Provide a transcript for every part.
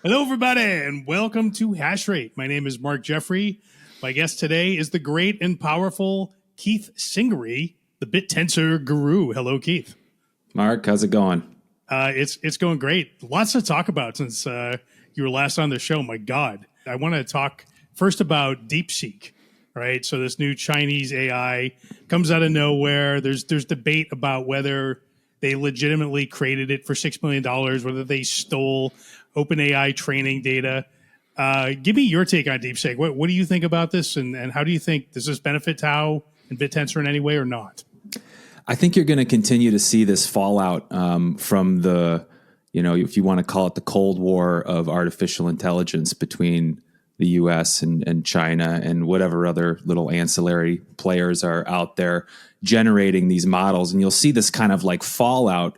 Hello, everybody, and welcome to Hash Rate. My name is Mark Jeffrey. My guest today is the great and powerful Keith Singery, the Bittensor guru. Hello, Keith. Mark, how's it going? It's going great. Lots to talk about since you were last on the show. My God, I want to talk first about DeepSeek. Right, so this new Chinese AI comes out of nowhere. There's debate about whether they legitimately created it for $6 million, whether they stole OpenAI training data. Give me your take on DeepSeek. What do you think about this, and how do you think, does this benefit TAO and Bittensor in any way or not? I think you're going to continue to see this fallout from the, if you want to call it the Cold War of artificial intelligence between the U.S. and China and whatever other little ancillary players are out there generating these models. And you'll see this kind of like fallout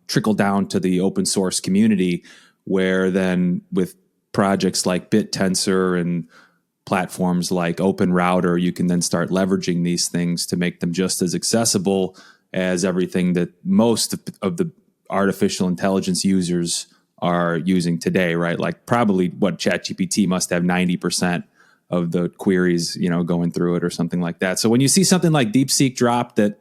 trickle down to the open source community, where then with projects like Bittensor and platforms like OpenRouter, you can then start leveraging these things to make them just as accessible as everything that most of the artificial intelligence users are using today, right? Like probably what ChatGPT must have 90% of the queries, going through it or something like that. So when you see something like DeepSeek drop that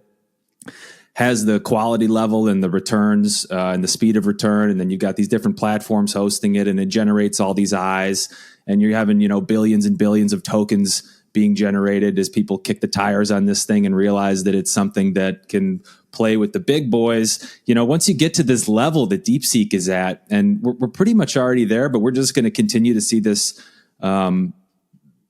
has the quality level and the returns and the speed of return, and then you've got these different platforms hosting it, and it generates all these eyes, and you're having, billions and billions of tokens being generated as people kick the tires on this thing and realize that it's something that can play with the big boys. Once you get to this level that DeepSeek is at, and we're pretty much already there, but we're just going to continue to see this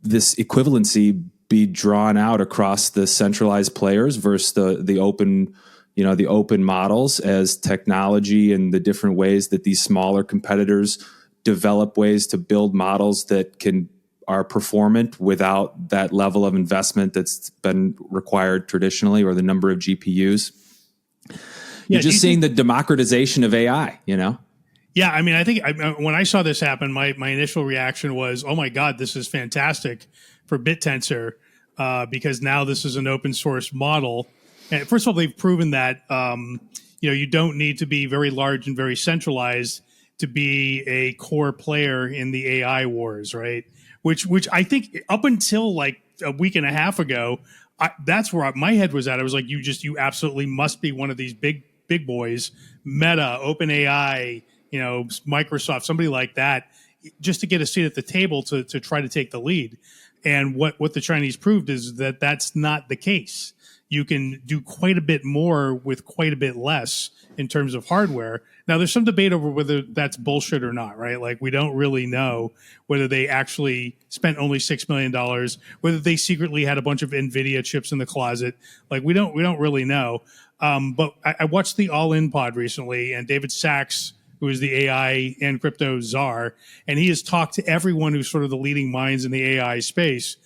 this equivalency be drawn out across the centralized players versus the open, the open models, as technology and the different ways that these smaller competitors develop ways to build models that are performant without that level of investment that's been required traditionally, or the number of GPUs. You're just seeing the democratization of AI, Yeah, I mean, I think when I saw this happen, my initial reaction was, oh my God, this is fantastic for Bittensor, because now this is an open source model. And first of all, they've proven that you don't need to be very large and very centralized to be a core player in the AI wars, right? Which I think up until like a week and a half ago, that's where my head was at. I was like, you absolutely must be one of these big boys, Meta, OpenAI, Microsoft, somebody like that, just to get a seat at the table to try to take the lead. And what the Chinese proved is that that's not the case. You can do quite a bit more with quite a bit less in terms of hardware. Now, there's some debate over whether that's bullshit or not, right? Like, we don't really know whether they actually spent only $6 million, whether they secretly had a bunch of NVIDIA chips in the closet. Like, we don't really know. But I watched the All In pod recently, and David Sachs, who is the AI and crypto czar, and he has talked to everyone who's sort of the leading minds in the AI space.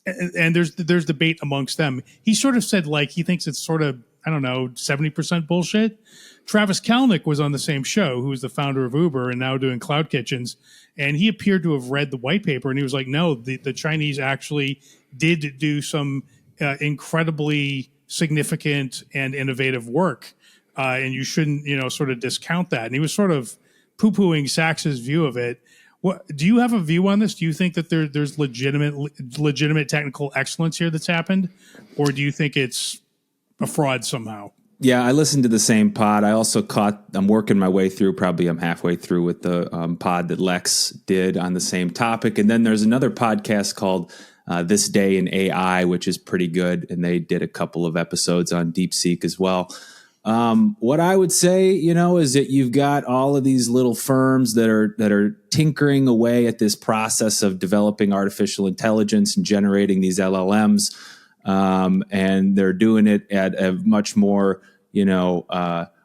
And there's debate amongst them. He sort of said, like, he thinks it's sort of, 70% bullshit. Travis Kalanick was on the same show, who is the founder of Uber and now doing cloud kitchens. And he appeared to have read the white paper, and he was like, no, the Chinese actually did do some incredibly significant and innovative work. And you shouldn't, sort of discount that. And he was sort of poo-pooing Sachs's view of it. What do you have a view on this? Do you think that there's legitimate technical excellence here that's happened, or do you think it's a fraud somehow? Yeah, I listened to the same pod. I also I'm working my way through, probably I'm halfway through with the pod that Lex did on the same topic. And then there's another podcast called This Day in AI, which is pretty good. And they did a couple of episodes on DeepSeek as well. What I would say, is that you've got all of these little firms that are tinkering away at this process of developing artificial intelligence and generating these LLMs. And they're doing it at a much more,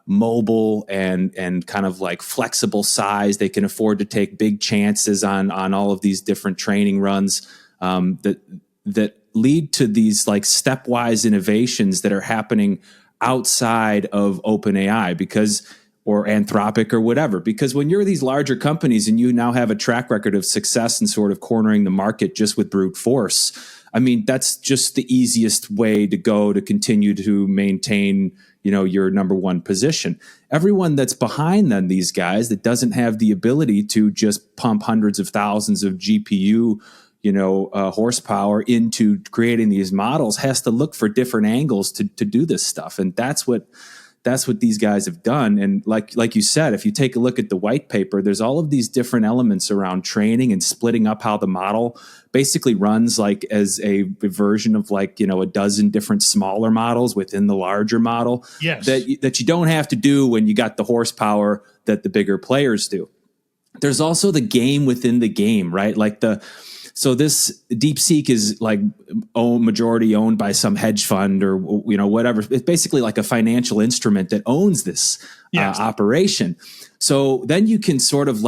mobile and kind of like flexible size. They can afford to take big chances on all of these different training runs that lead to these like stepwise innovations that are happening outside of OpenAI or Anthropic or whatever. Because when you're these larger companies and you now have a track record of success and sort of cornering the market just with brute force, I mean, that's just the easiest way to go to continue to maintain, your number one position. Everyone that's behind then these guys that doesn't have the ability to just pump hundreds of thousands of GPU horsepower into creating these models has to look for different angles to do this stuff. And that's what these guys have done. And like you said, if you take a look at the white paper, there's all of these different elements around training and splitting up how the model basically runs like as a version of a dozen different smaller models within the larger model. Yes. That you don't have to do when you got the horsepower that the bigger players do. There's also the game within the game, right? So this DeepSeek is majority owned by some hedge fund or whatever. It's basically like a financial instrument that owns this operation. So then you can sort of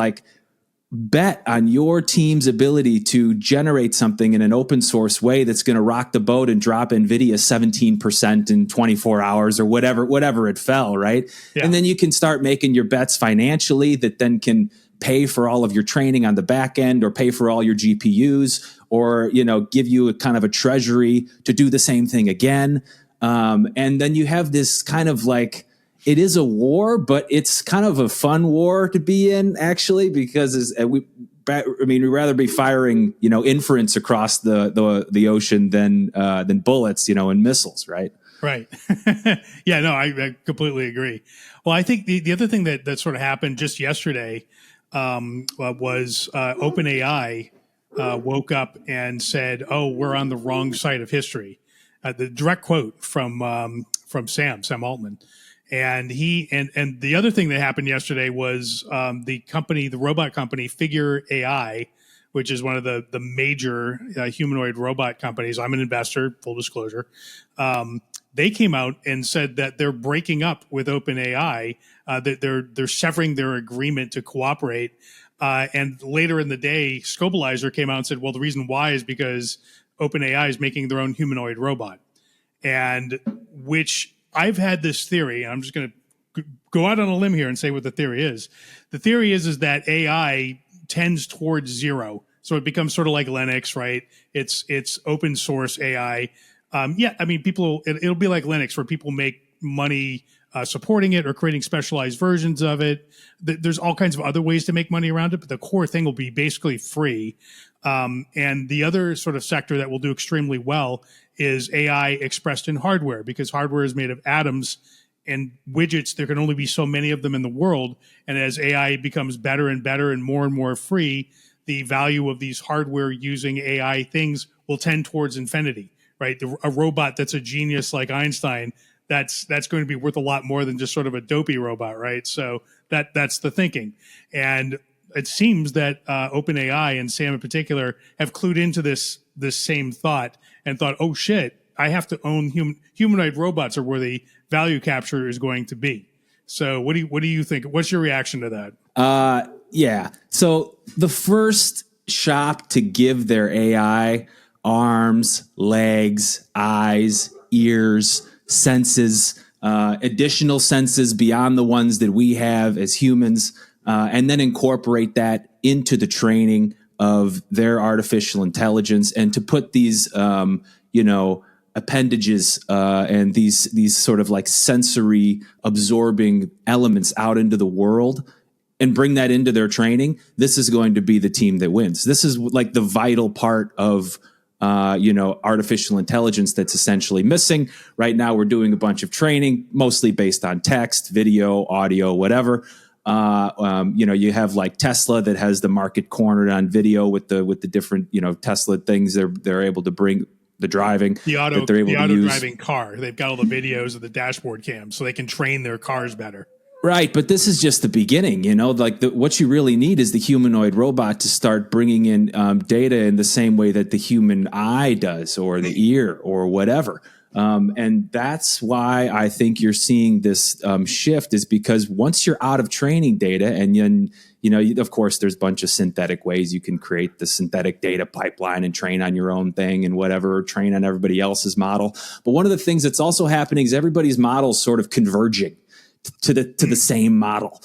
bet on your team's ability to generate something in an open source way that's going to rock the boat and drop NVIDIA 17% in 24 hours or whatever it fell, right? Yeah. And then you can start making your bets financially that then can pay for all of your training on the back end or pay for all your GPUs or, give you a kind of a treasury to do the same thing again. And then you have this kind of it is a war, but it's kind of a fun war to be in actually, because we'd rather be firing, inference across the ocean than bullets, and missiles. Right. Right. Yeah, no, I completely agree. Well, I think the other thing that sort of happened just yesterday, was OpenAI woke up and said, "Oh, we're on the wrong side of history." The direct quote from Sam Altman, and the other thing that happened yesterday was the robot company Figure AI, which is one of the major humanoid robot companies. I'm an investor, full disclosure. They came out and said that they're breaking up with OpenAI, that they're severing their agreement to cooperate. And later in the day, Scobalizer came out and said, well, the reason why is because OpenAI is making their own humanoid robot. And which I've had this theory, and I'm just going to go out on a limb here and say what the theory is. The theory is that AI tends towards zero. So it becomes sort of like Linux, right? It's open source AI. It'll be like Linux where people make money supporting it or creating specialized versions of it. There's all kinds of other ways to make money around it, but the core thing will be basically free. And the other sort of sector that will do extremely well is AI expressed in hardware, because hardware is made of atoms and widgets. There can only be so many of them in the world. And as AI becomes better and better and more free, the value of these hardware using AI things will tend towards infinity. Right, a robot that's a genius like Einstein, that's going to be worth a lot more than just sort of a dopey robot, right? So that's the thinking, and it seems that OpenAI and Sam in particular have clued into this same thought and thought, oh shit, I have to own humanoid robots, are where the value capture is going to be. So what do you think? What's your reaction to that? Yeah. So the first shop to give their AI arms, legs, eyes, ears, senses, additional senses beyond the ones that we have as humans, and then incorporate that into the training of their artificial intelligence, and to put these, appendages and these sort of like sensory absorbing elements out into the world and bring that into their training. This is going to be the team that wins. This is like the vital part of artificial intelligence that's essentially missing. Right now, we're doing a bunch of training, mostly based on text, video, audio, whatever. You have like Tesla that has the market cornered on video with the different, Tesla things they're able to bring, the driving, the auto driving car. They've got all the videos of the dashboard cams, so they can train their cars better. Right, but this is just the beginning, what you really need is the humanoid robot to start bringing in data in the same way that the human eye does, or the ear, or whatever. And that's why I think you're seeing this shift, is because once you're out of training data, and then, of course, there's a bunch of synthetic ways you can create the synthetic data pipeline and train on your own thing and whatever, or train on everybody else's model. But one of the things that's also happening is everybody's model is sort of converging to the same model,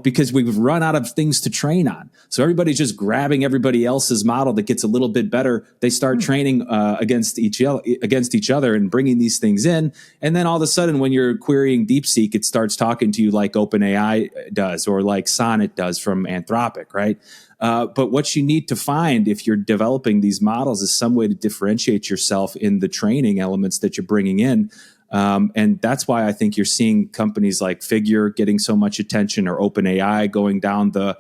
because we've run out of things to train on. So everybody's just grabbing everybody else's model that gets a little bit better. They start training against each other and bringing these things in. And then all of a sudden, when you're querying DeepSeek, it starts talking to you like OpenAI does or like Sonnet does from Anthropic, right? But what you need to find if you're developing these models is some way to differentiate yourself in the training elements that you're bringing in. And that's why I think you're seeing companies like Figure getting so much attention, or OpenAI going down the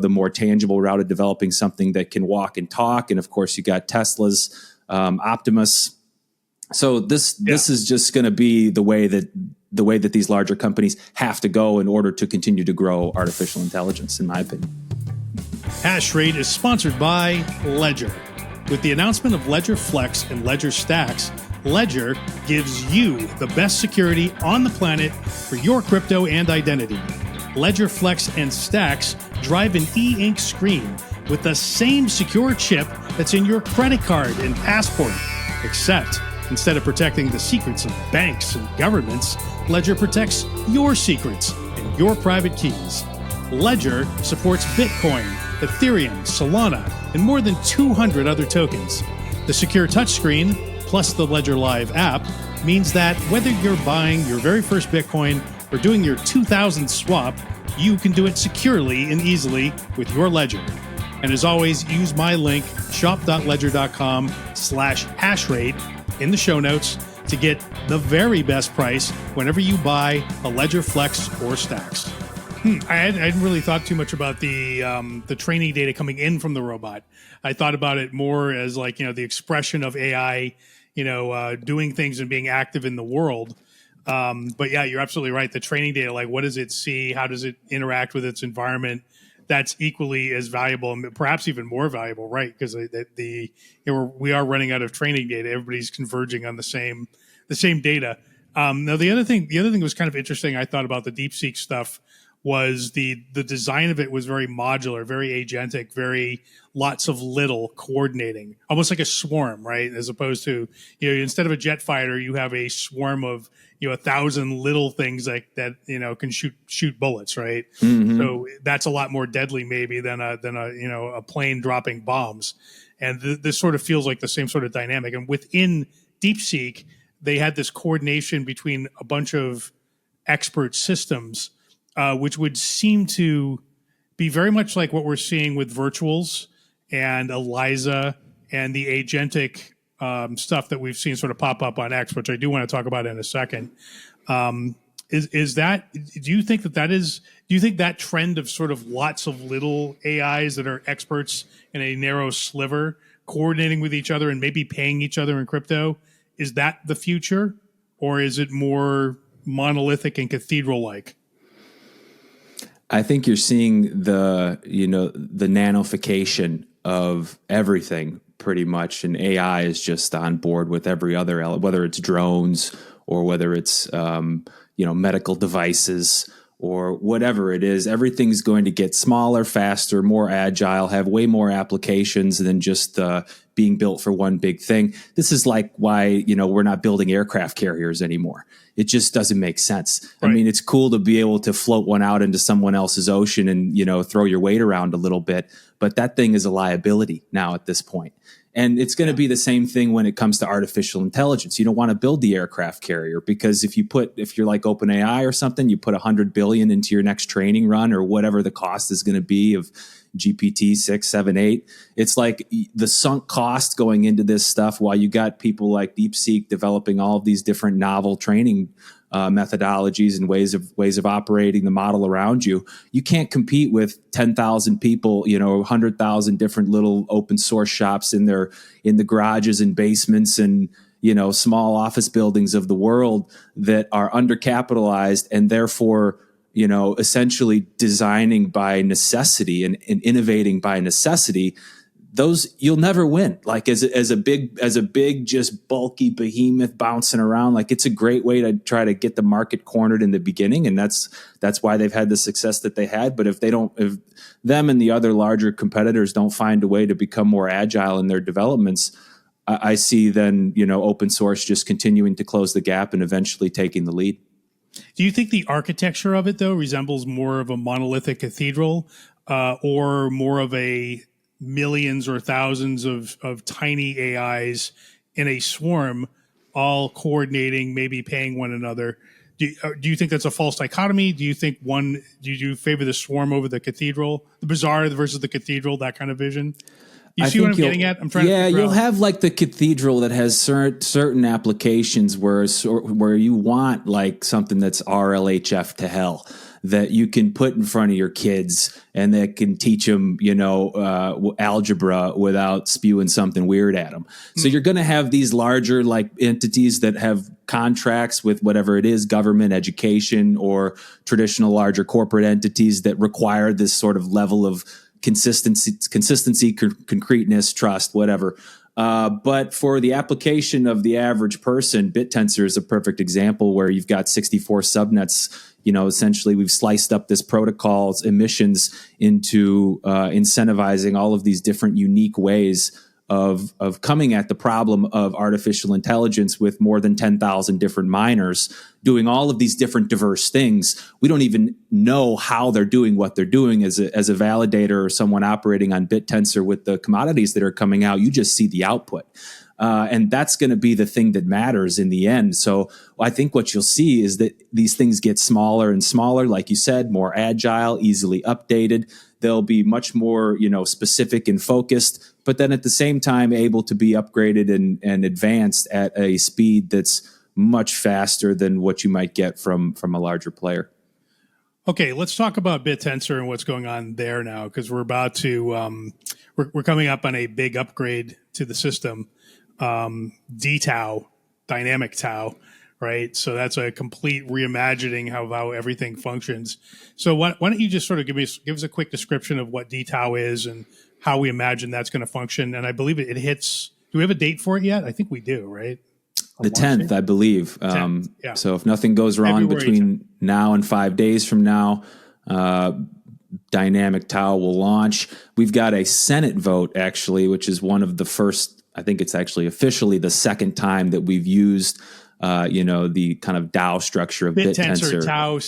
more tangible route of developing something that can walk and talk. And of course, you got Tesla's Optimus. So this is just going to be the way that these larger companies have to go in order to continue to grow artificial intelligence, in my opinion. Hash Rate is sponsored by Ledger. With the announcement of Ledger Flex and Ledger Stacks, Ledger gives you the best security on the planet for your crypto and identity. Ledger Flex and Stacks drive an e-ink screen with the same secure chip that's in your credit card and passport. Except, instead of protecting the secrets of banks and governments, Ledger protects your secrets and your private keys. Ledger supports Bitcoin, Ethereum, Solana, and more than 200 other tokens. The secure touchscreen, plus the Ledger Live app, means that whether you're buying your very first Bitcoin or doing your 2000th swap, you can do it securely and easily with your Ledger. And as always, use my link, shop.ledger.com/hashrate in the show notes to get the very best price whenever you buy a Ledger Flex or Stacks. I hadn't really thought too much about the training data coming in from the robot. I thought about it more as like, the expression of AI, doing things and being active in the world. But yeah, you're absolutely right. The training data, like what does it see? How does it interact with its environment? That's equally as valuable and perhaps even more valuable, right? Because we are running out of training data. Everybody's converging on the same data. Now the other thing was kind of interesting. I thought about the DeepSeek stuff was the design of it was very modular, very agentic, very lots of little coordinating, almost like a swarm, right? As opposed to, instead of a jet fighter, you have a swarm of, 1,000 little things like that, can shoot bullets, right? Mm-hmm. So that's a lot more deadly maybe than a plane dropping bombs. And this sort of feels like the same sort of dynamic. And within DeepSeek, they had this coordination between a bunch of expert systems, which would seem to be very much like what we're seeing with virtuals and Eliza and the agentic stuff that we've seen sort of pop up on X, which I do want to talk about in a second. Is that? Do you think that trend of sort of lots of little AIs that are experts in a narrow sliver coordinating with each other and maybe paying each other in crypto, is that the future, or is it more monolithic and cathedral-like? I think you're seeing the nanofication of everything pretty much, and AI is just on board with every other element, whether it's drones or whether it's medical devices or whatever it is. Everything's going to get smaller, faster, more agile, have way more applications than just being built for one big thing. This is like why we're not building aircraft carriers anymore. It just doesn't make sense. Right. I mean, it's cool to be able to float one out into someone else's ocean and throw your weight around a little bit, but that thing is a liability now at this point. And it's going to be the same thing when it comes to artificial intelligence. You don't want to build the aircraft carrier because if you're like OpenAI or something, you put $100 billion into your next training run or whatever the cost is going to be of GPT 6, 7, 8. It's like the sunk cost going into this stuff while you got people like DeepSeek developing all of these different novel training methodologies and ways of operating the model around you. You can't compete with 10,000 people, 100,000 different little open source shops in the garages and basements and small office buildings of the world that are undercapitalized and therefore essentially designing by necessity and innovating by necessity. Those you'll never win. Like as a big just bulky behemoth bouncing around, like it's a great way to try to get the market cornered in the beginning, and that's why they've had the success that they had. But if them and the other larger competitors don't find a way to become more agile in their developments, I see then open source just continuing to close the gap and eventually taking the lead. Do you think the architecture of it, though, resembles more of a monolithic cathedral or more of a millions or thousands of tiny AIs in a swarm, all coordinating, maybe paying one another? Do you think that's a false dichotomy? Do you think do you favor the swarm over the cathedral, the bazaar versus the cathedral, that kind of vision? You see what I'm getting at? I'm trying to figure you'll out. have like the cathedral that has certain applications where you want like something that's RLHF to hell that you can put in front of your kids and that can teach them, algebra without spewing something weird at them. So you're going to have these larger like entities that have contracts with whatever it is, government, education, or traditional larger corporate entities that require this sort of level of consistency, concreteness, trust, whatever. But for the application of the average person, Bittensor is a perfect example where you've got 64 subnets. Essentially we've sliced up this protocol's emissions into incentivizing all of these different unique ways of coming at the problem of artificial intelligence with more than 10,000 different miners doing all of these different diverse things. We don't even know how they're doing what they're doing as a validator or someone operating on Bittensor with the commodities that are coming out. You just see the output. And that's going to be the thing that matters in the end. So I think what you'll see is that these things get smaller and smaller, like you said, more agile, easily updated. They'll be much more, specific and focused, but then at the same time able to be upgraded and advanced at a speed that's much faster than what you might get from a larger player. Okay, let's talk about Bittensor and what's going on there now, because we're about to we're coming up on a big upgrade to the system. DTAO, Dynamic TAO, right? So that's a complete reimagining of how everything functions. So why don't you just sort of give us a quick description of what DTAO is and how we imagine that's going to function? And I believe it hits. Do we have a date for it yet? I think we do, right? The 10th, I believe. 10th, yeah. So if nothing goes wrong February between 10th. now and 5 days from now, Dynamic TAO will launch. We've got a Senate vote, actually, which is one of the first. I think it's actually officially the second time that we've used, the kind of DAO structure of Bittensor. TAO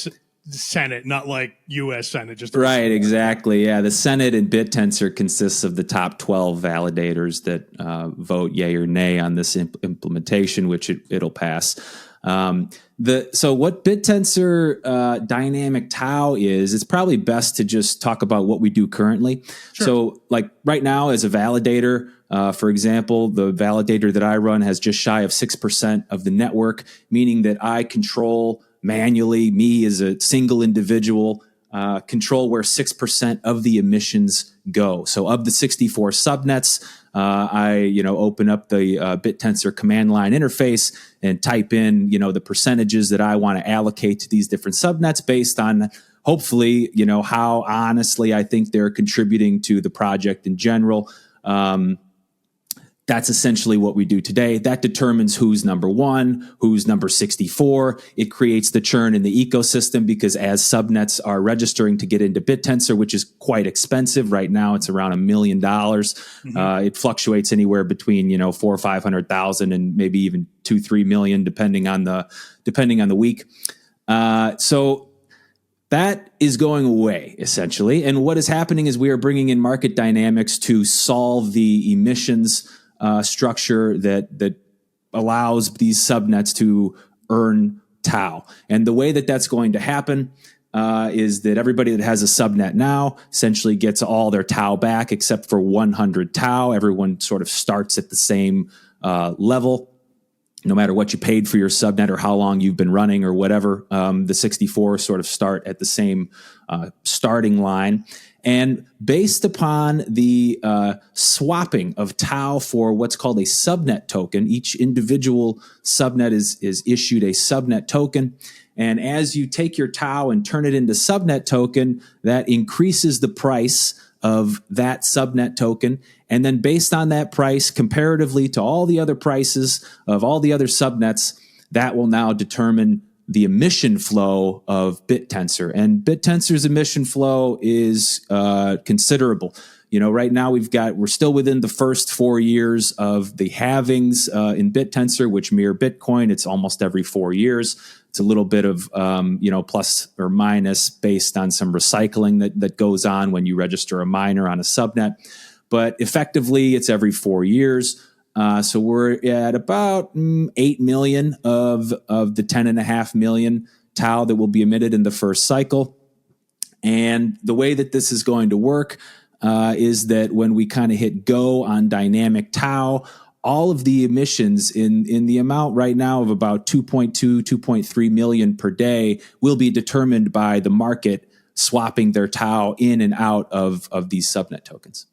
Senate, not like U.S. Senate. Just right, exactly. Yeah, the Senate in Bittensor consists of the top 12 validators that vote yay or nay on this implementation, which it'll pass. So what Bittensor Dynamic TAO is, it's probably best to just talk about what we do currently. Sure. So like right now as a validator, for example, the validator that I run has just shy of 6% of the network, meaning that I control manually, me as a single individual, control where 6% of the emissions go. So of the 64 subnets, I open up the Bittensor command line interface and type in the percentages that I want to allocate to these different subnets based on hopefully how honestly I think they're contributing to the project in general. That's essentially what we do today. That determines who's number 1, who's number 64. It creates the churn in the ecosystem because as subnets are registering to get into Bittensor, which is quite expensive right now, it's around $1 million. Mm-hmm. It fluctuates anywhere between 400,000 or 500,000 and maybe even 2-3 million, depending on the week. So that is going away, essentially. And what is happening is we are bringing in market dynamics to solve the emissions structure that allows these subnets to earn TAO. And the way that that's going to happen is that everybody that has a subnet now essentially gets all their TAO back except for 100 TAO. Everyone sort of starts at the same level. No matter what you paid for your subnet or how long you've been running or whatever, the 64 sort of start at the same starting line. And based upon the swapping of TAO for what's called a subnet token, each individual subnet is issued a subnet token. And as you take your TAO and turn it into subnet token, that increases the price of that subnet token. And then based on that price, comparatively to all the other prices of all the other subnets, that will now determine the emission flow of Bittensor. And Bittensor's emission flow is considerable. Right now we're still within the first 4 years of the halvings in Bittensor, which mirror Bitcoin. It's almost every 4 years. It's a little bit of, plus or minus based on some recycling that goes on when you register a miner on a subnet. But effectively, it's every 4 years. So we're at about 8 million of the 10.5 million TAO that will be emitted in the first cycle. And the way that this is going to work is that when we kind of hit go on Dynamic TAO, all of the emissions in the amount right now of about 2.2, 2.3 million per day will be determined by the market swapping their TAO in and out of these subnet tokens.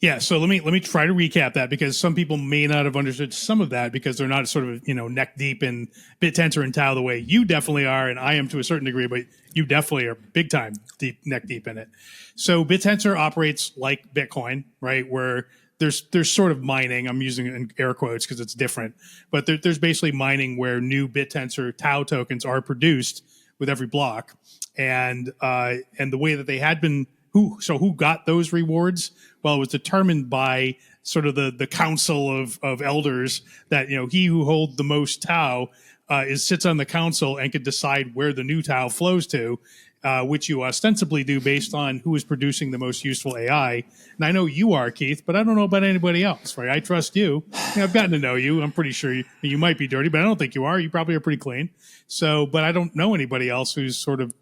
Yeah, so let me try to recap that, because some people may not have understood some of that because they're not sort of neck deep in Bittensor and TAO the way you definitely are, and I am to a certain degree, but you definitely are big time neck deep in it. So Bittensor operates like Bitcoin, right? Where there's sort of mining. I'm using it in air quotes because it's different, but there's basically mining where new Bittensor TAO tokens are produced with every block, and the way that they had been. Who got those rewards? Well, it was determined by sort of the council of elders that, he who holds the most TAO sits on the council and could decide where the new TAO flows to, which you ostensibly do based on who is producing the most useful AI. And I know you are, Keith, but I don't know about anybody else, right? I trust you. I've gotten to know you. I'm pretty sure you might be dirty, but I don't think you are. You probably are pretty clean. So, but I don't know anybody else who's sort of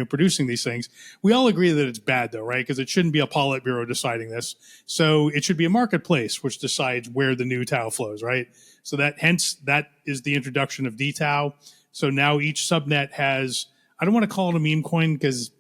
producing these things. We all agree that it's bad, though, right? Because it shouldn't be a Politburo deciding this. So it should be a marketplace which decides where the new TAO flows, right? So that is the introduction of DTAO. So now each subnet has, I don't want to call it a meme coin because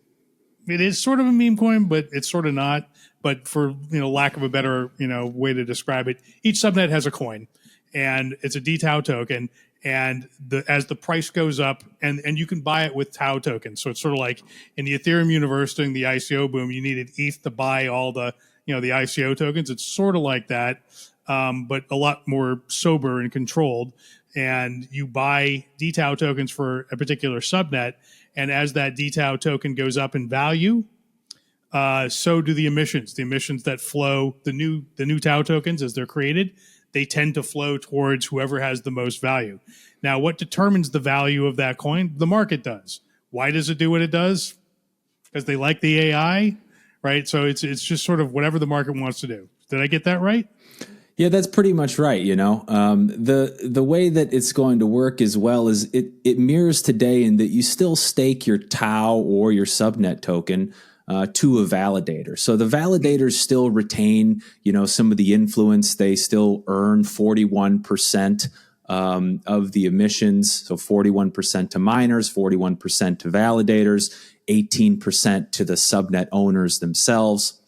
it is sort of a meme coin, but it's sort of not. But for lack of a better way to describe it, each subnet has a coin, and it's a DTAO token. And as the price goes up, and you can buy it with TAO tokens. So it's sort of like in the Ethereum universe during the ICO boom, you needed ETH to buy all the the ICO tokens. It's sort of like that, but a lot more sober and controlled. And you buy DTAO tokens for a particular subnet, and as that DTAO token goes up in value, so do the emissions. The emissions that flow, the new TAO tokens as they're created, they tend to flow towards whoever has the most value. Now, what determines the value of that coin? The market does. Why does it do what it does? Because they like the AI, right? So it's just sort of whatever the market wants to do. Did I get that right? Yeah, that's pretty much right. The way that it's going to work as well is it mirrors today in that you still stake your TAO or your subnet token to a validator. So the validators still retain, some of the influence. They still earn 41% of the emissions. So 41% to miners, 41% to validators, 18% to the subnet owners themselves.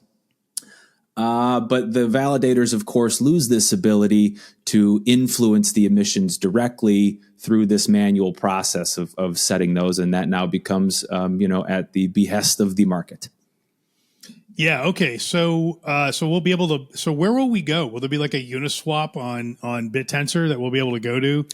But the validators, of course, lose this ability to influence the emissions directly through this manual process of setting those, and that now becomes, at the behest of the market. Yeah. Okay. So we'll be able to. So where will we go? Will there be like a Uniswap on Bittensor that we'll be able to go to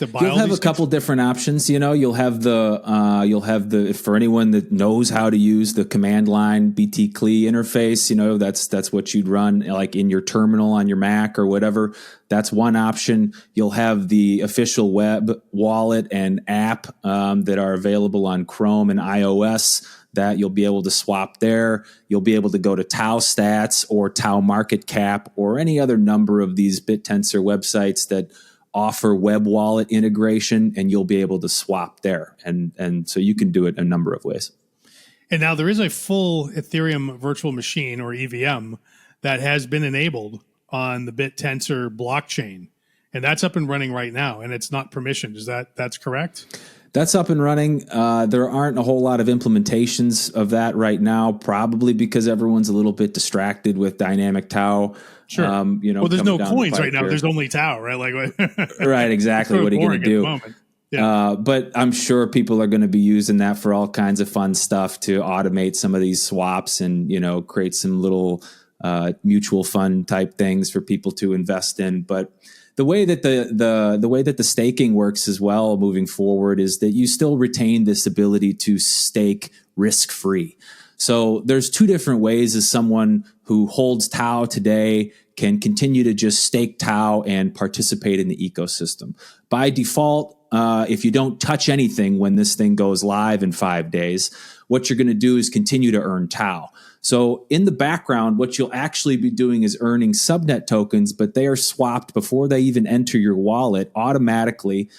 buy? You'll have a couple different options. You'll have the for anyone that knows how to use the command line BTCLI interface. That's what you'd run like in your terminal on your Mac or whatever. That's one option. You'll have the official web wallet and app that are available on Chrome and iOS. That you'll be able to swap there. You'll be able to go to TAO Stats or TAO Market Cap or any other number of these Bittensor websites that offer web wallet integration, and you'll be able to swap there. And so you can do it a number of ways. And now there is a full Ethereum virtual machine or EVM that has been enabled on the Bittensor blockchain, and that's up and running right now, and it's not permissioned. That's correct? That's up and running. There aren't a whole lot of implementations of that right now, probably because everyone's a little bit distracted with Dynamic TAO. Sure. Well, there's no coins right now. Here. There's only TAO, right? Right, exactly. What are you going to do? Yeah. But I'm sure people are going to be using that for all kinds of fun stuff to automate some of these swaps and, create some little mutual fund type things for people to invest in. But the way that the way that the staking works as well moving forward is that you still retain this ability to stake risk free. So there's two different ways as someone who holds TAO today can continue to just stake TAO and participate in the ecosystem. By default, if you don't touch anything when this thing goes live in 5 days, what you're going to do is continue to earn TAO. So in the background, what you'll actually be doing is earning subnet tokens, but they are swapped before they even enter your wallet automatically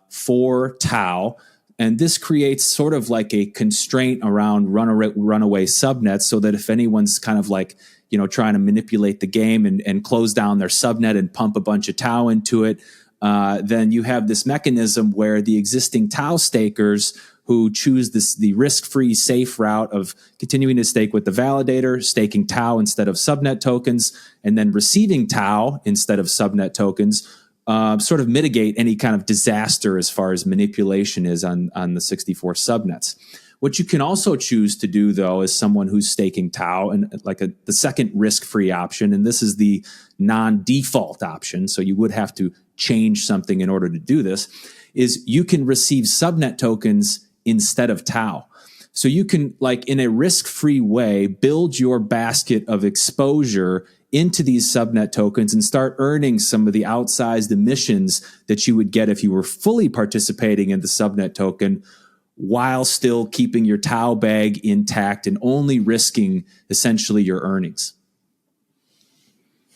for TAO. And this creates sort of like a constraint around runaway subnets, so that if anyone's kind of like, trying to manipulate the game and close down their subnet and pump a bunch of TAO into it, then you have this mechanism where the existing TAO stakers who choose the risk-free, safe route of continuing to stake with the validator, staking TAO instead of subnet tokens, and then receiving TAO instead of subnet tokens, sort of mitigate any kind of disaster as far as manipulation is on the 64 subnets. What you can also choose to do, though, as someone who's staking TAO, and like the second risk-free option, and this is the non-default option, so you would have to change something in order to do this, is you can receive subnet tokens instead of TAO. So you can, like in a risk-free way, build your basket of exposure into these subnet tokens and start earning some of the outsized emissions that you would get if you were fully participating in the subnet token, while still keeping your TAO bag intact and only risking essentially your earnings.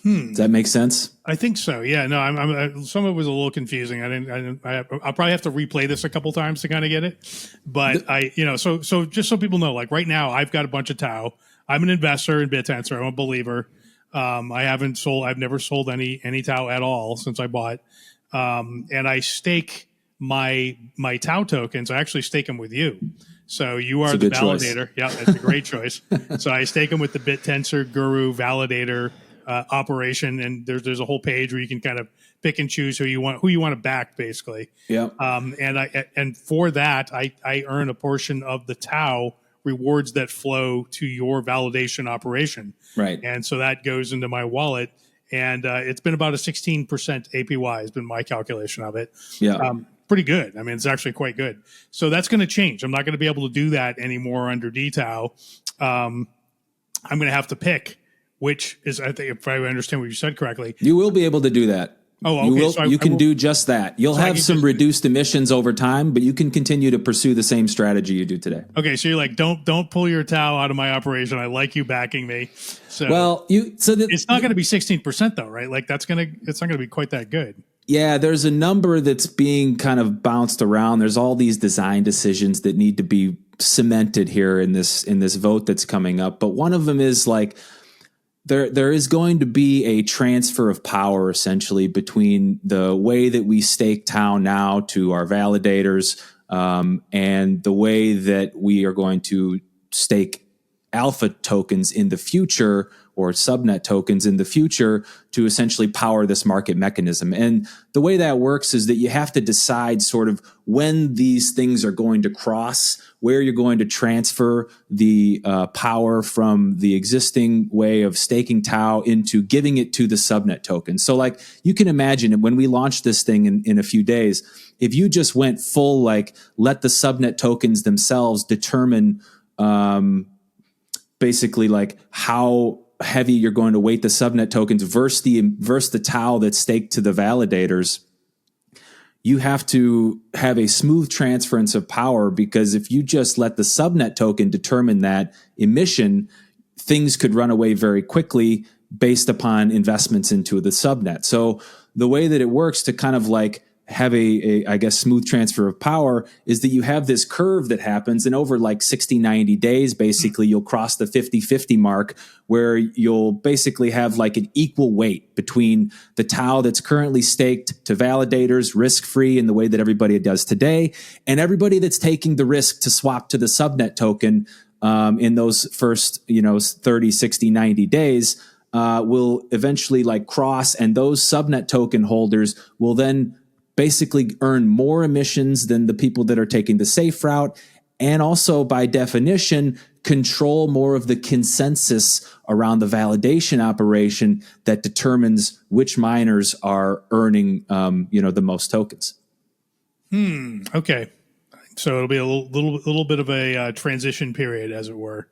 Does that make sense? I think so. Yeah. No, some of it was a little confusing. I'll probably have to replay this a couple times to kind of get it. But so just so people know, like right now, I've got a bunch of TAO. I'm an investor in Bittensor. I'm a believer. I've never sold any TAO at all since I bought. And I stake my TAO tokens. I actually stake them with you. So you are the validator. Yeah, that's a great choice. So I stake them with the Bittensor Guru validator operation, and there's a whole page where you can kind of pick and choose who you want to back, basically. Yeah. And for that, I earn a portion of the TAO rewards that flow to your validation operation. Right. And so that goes into my wallet, and it's been about a 16% APY has been my calculation of it. Yeah. Pretty good. I mean, it's actually quite good. So that's going to change. I'm not going to be able to do that anymore under DTAO. I'm going to have to pick which is, I think, if I understand what you said correctly. You will be able to do that. Oh, okay. You can do just that. You'll have some reduced emissions over time, but you can continue to pursue the same strategy you do today. Okay, so you're like, don't pull your TAO out of my operation. I like you backing me. So it's not going to be 16% though, right? Like it's not going to be quite that good. Yeah, there's a number that's being kind of bounced around. There's all these design decisions that need to be cemented here in this vote that's coming up. But one of them is like, there is going to be a transfer of power essentially between the way that we stake TAO now to our validators and the way that we are going to stake alpha tokens in the future or subnet tokens in the future to essentially power this market mechanism. And the way that works is that you have to decide sort of when these things are going to cross, where you're going to transfer the power from the existing way of staking TAO into giving it to the subnet token. So like you can imagine when we launch this thing in a few days, if you just went full, like let the subnet tokens themselves determine basically like how heavy you're going to weight the subnet tokens versus the TAO that's staked to the validators, you have to have a smooth transference of power, because if you just let the subnet token determine that emission, things could run away very quickly based upon investments into the subnet. So the way that it works to kind of like have a I guess, smooth transfer of power is that you have this curve that happens, and over like 60, 90 days, basically, you'll cross the 50-50 mark where you'll basically have like an equal weight between the TAO that's currently staked to validators, risk-free in the way that everybody does today, and everybody that's taking the risk to swap to the subnet token in those first, 30, 60, 90 days will eventually like cross, and those subnet token holders will then basically earn more emissions than the people that are taking the safe route. and also by definition control more of the consensus around the validation operation that determines which miners are earning the most tokens. Okay. So it'll be a little bit of a transition period, as it were.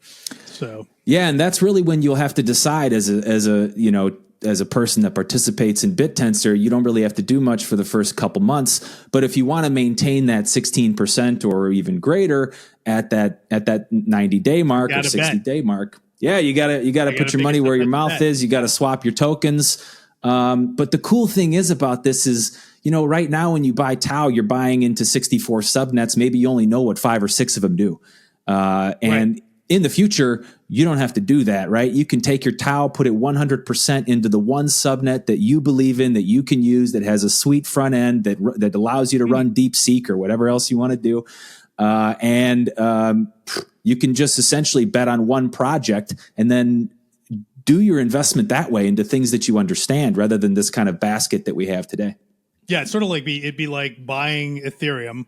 So yeah, and that's really when you'll have to decide as a person that participates in Bittensor, you don't really have to do much for the first couple months. But if you want to maintain that 16% or even greater at that 90-day mark or 60-day mark, yeah, you gotta put your money where your mouth is. You got to swap your tokens. But the cool thing is about this is, right now when you buy TAO, you're buying into 64 subnets. Maybe you only know what 5 or 6 of them do. And in the future, you don't have to do that, right? You can take your TAO, put it 100% into the one subnet that you believe in, that you can use, that has a sweet front end that allows you to run DeepSeek or whatever else you want to do. You can just essentially bet on one project and then do your investment that way into things that you understand rather than this kind of basket that we have today. Yeah, it's sort of like it'd be like buying Ethereum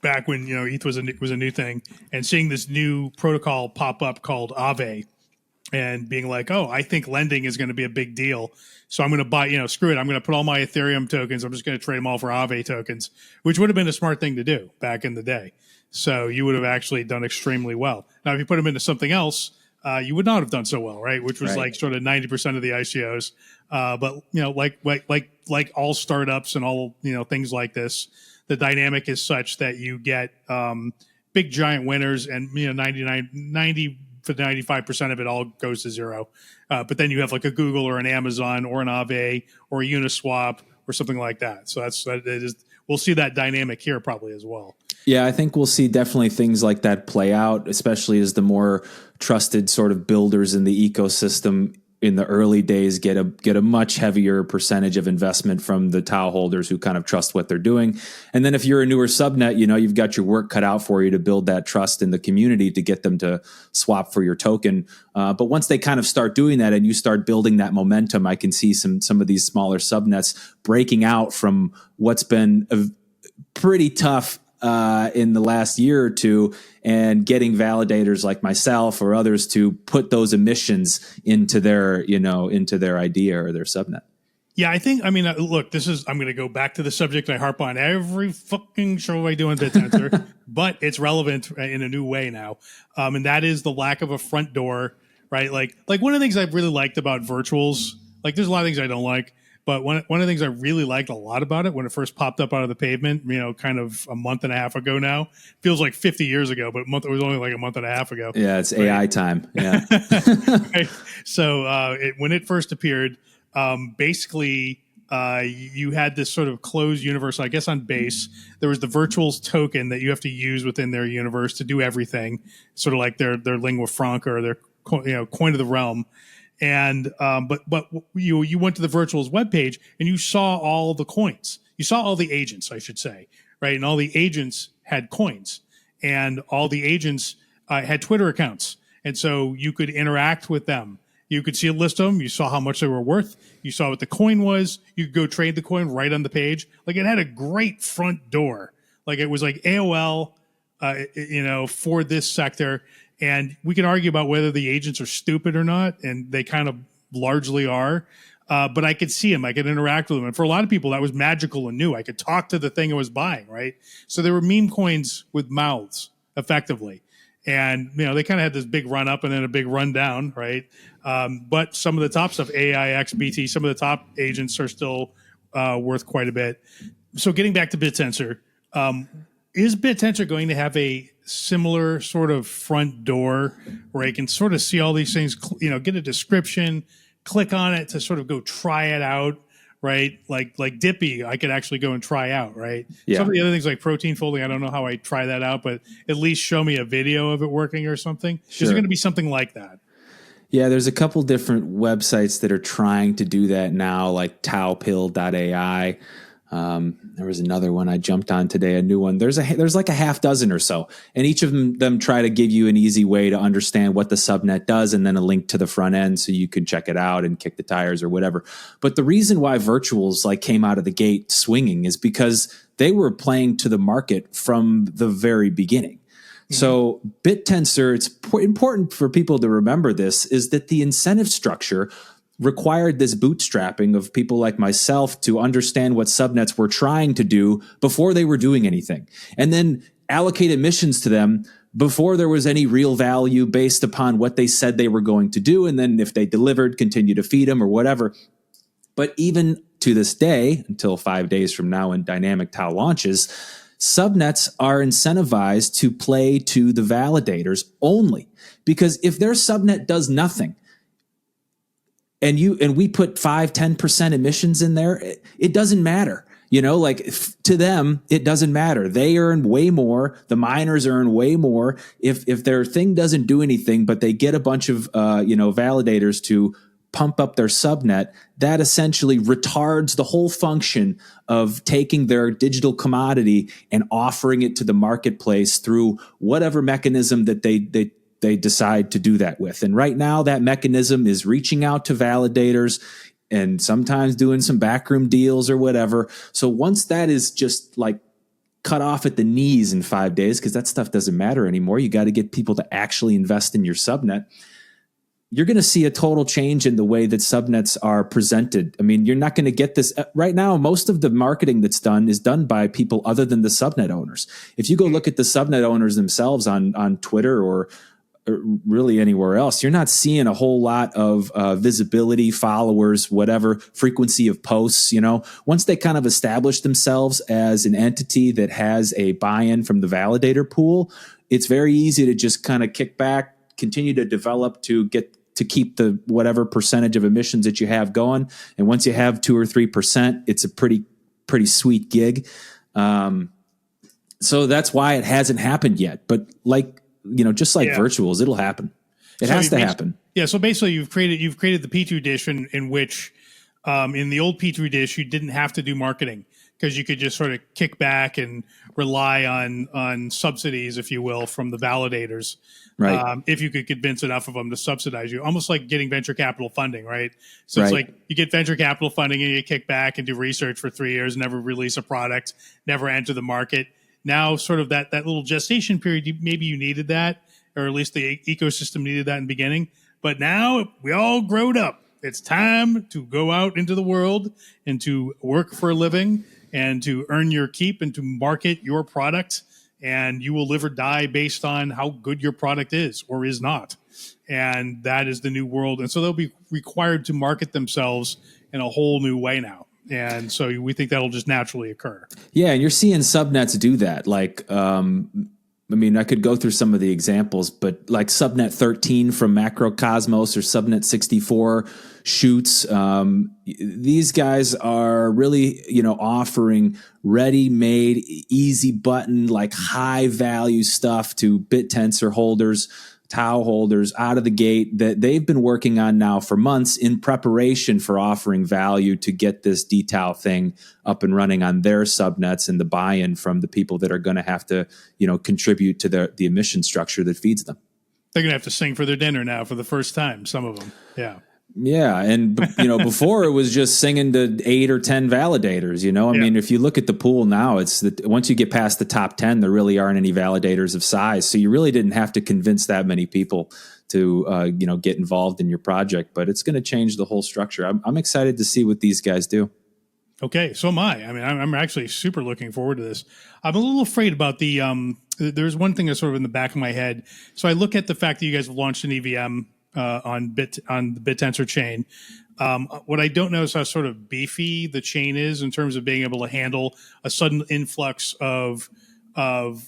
back when ETH was a new thing, and seeing this new protocol pop up called Aave, and being like, oh, I think lending is going to be a big deal, so I'm going to buy. Screw it, I'm going to put all my Ethereum tokens. I'm just going to trade them all for Aave tokens, which would have been a smart thing to do back in the day. So you would have actually done extremely well. Now, if you put them into something else, you would not have done so well, right? Which was like sort of 90% of the ICOs. But like all startups and all things like this, the dynamic is such that you get big giant winners, and 90 to 95% of it all goes to zero. But then you have like a Google or an Amazon or an Aave or a Uniswap or something like that. So we'll see that dynamic here probably as well. Yeah, I think we'll see definitely things like that play out, especially as the more trusted sort of builders in the ecosystem in the early days get a much heavier percentage of investment from the TAO holders who kind of trust what they're doing. And then if you're a newer subnet, you've got your work cut out for you to build that trust in the community to get them to swap for your token. But once they kind of start doing that and you start building that momentum, I can see some of these smaller subnets breaking out from what's been a pretty tough in the last year or two, and getting validators like myself or others to put those emissions into their idea or their subnet. Yeah, look, I'm going to go back to the subject I harp on every fucking show I do on Bittensor, but it's relevant in a new way now. And that is the lack of a front door, right? Like one of the things I've really liked about virtuals, like there's a lot of things I don't like, but one of the things I really liked a lot about it when it first popped up out of the pavement, kind of a month and a half ago now, feels like 50 years ago, but it was only like a month and a half ago. Yeah, it's right? AI time. Yeah. Right? So when it first appeared, basically you had this sort of closed universe. I guess on Base, there was the virtuals token that you have to use within their universe to do everything, sort of like their lingua franca or their coin of the realm. And but you went to the virtuals webpage and you saw all the coins. You saw all the agents, I should say, right? And all the agents had coins, and all the agents had Twitter accounts, and so you could interact with them. You could see a list of them. You saw how much they were worth. You saw what the coin was. You could go trade the coin right on the page. Like, it had a great front door. Like, it was like AOL, for this sector. And we can argue about whether the agents are stupid or not, and they kind of largely are. But I could see them. I could interact with them. And for a lot of people, that was magical and new. I could talk to the thing I was buying, right? So there were meme coins with mouths, effectively. And, they kind of had this big run up and then a big run down, right? But some of the top stuff, AIX, BT, some of the top agents are still worth quite a bit. So getting back to Bittensor, is Bittensor going to have a similar sort of front door where I can sort of see all these things, get a description, click on it to sort of go try it out, right? Like Dippy, I could actually go and try out, right? Yeah. Some of the other things like protein folding, I don't know how I try that out, but at least show me a video of it working or something. Sure. Is there going to be something like that? Yeah, there's a couple different websites that are trying to do that now, like taopill.ai. There was another one I jumped on today, a new one. There's like a half dozen or so, and each of them try to give you an easy way to understand what the subnet does, and then a link to the front end so you can check it out and kick the tires or whatever. But the reason why virtuals came out of the gate swinging is because they were playing to the market from the very beginning. So Bittensor, it's important for people to remember this, is that the incentive structure required this bootstrapping of people like myself to understand what subnets were trying to do before they were doing anything, and then allocate emissions to them before there was any real value based upon what they said they were going to do. And then if they delivered, continue to feed them or whatever. But even to this day, until 5 days from now when Dynamic TAO launches, subnets are incentivized to play to the validators only, because if their subnet does nothing and we put 5-10% emissions in there, it doesn't matter. To them, it doesn't matter. They earn way more. The miners earn way more. If their thing doesn't do anything, but they get a bunch of validators to pump up their subnet, that essentially retards the whole function of taking their digital commodity and offering it to the marketplace through whatever mechanism that they decide to do that with. And right now, that mechanism is reaching out to validators and sometimes doing some backroom deals or whatever. So once that is just like cut off at the knees in 5 days, because that stuff doesn't matter anymore, you got to get people to actually invest in your subnet. You're going to see a total change in the way that subnets are presented. I mean, you're not going to get this right now. Most of the marketing that's done is done by people other than the subnet owners. If you go look at the subnet owners themselves on Twitter or really anywhere else, you're not seeing a whole lot of visibility, followers, whatever, frequency of posts. Once they kind of establish themselves as an entity that has a buy-in from the validator pool, it's very easy to just kind of kick back, continue to develop to keep the whatever percentage of emissions that you have going. And once you have 2 or 3%, it's a pretty sweet gig. So that's why it hasn't happened yet. But just like virtuals, it'll happen. It has to happen. Yeah. So basically you've created the Petri dish in which in the old Petri dish, you didn't have to do marketing because you could just sort of kick back and rely on subsidies, if you will, from the validators. Right. If you could convince enough of them to subsidize you, almost like getting venture capital funding, right? So it's like you get venture capital funding and you kick back and do research for 3 years, never release a product, never enter the market. Now, sort of that little gestation period, maybe you needed that, or at least the ecosystem needed that in the beginning. But now we all growed up. It's time to go out into the world and to work for a living and to earn your keep and to market your product. And you will live or die based on how good your product is or is not. And that is the new world. And so they'll be required to market themselves in a whole new way now. And so we think that'll just naturally occur. Yeah, and you're seeing subnets do that. I could go through some of the examples, but like Subnet 13 from Macrocosmos or Subnet 64 shoots, these guys are really, offering ready-made, easy button, like high-value stuff to Bittensor holders, TAO holders out of the gate that they've been working on now for months in preparation for offering value to get this DTAO thing up and running on their subnets and the buy-in from the people that are going to have to, contribute to the emission structure that feeds them. They're going to have to sing for their dinner now for the first time, some of them. Yeah. Yeah, and before it was just singing to 8 or 10 validators. I mean, if you look at the pool now, it's that once you get past the top 10, there really aren't any validators of size. So you really didn't have to convince that many people to get involved in your project. But it's going to change the whole structure. I'm excited to see what these guys do. Okay, so am I. I mean, I'm actually super looking forward to this. I'm a little afraid about the. There's one thing that's sort of in the back of my head. So I look at the fact that you guys have launched an EVM. On the Bittensor chain. What I don't know is how sort of beefy the chain is in terms of being able to handle a sudden influx of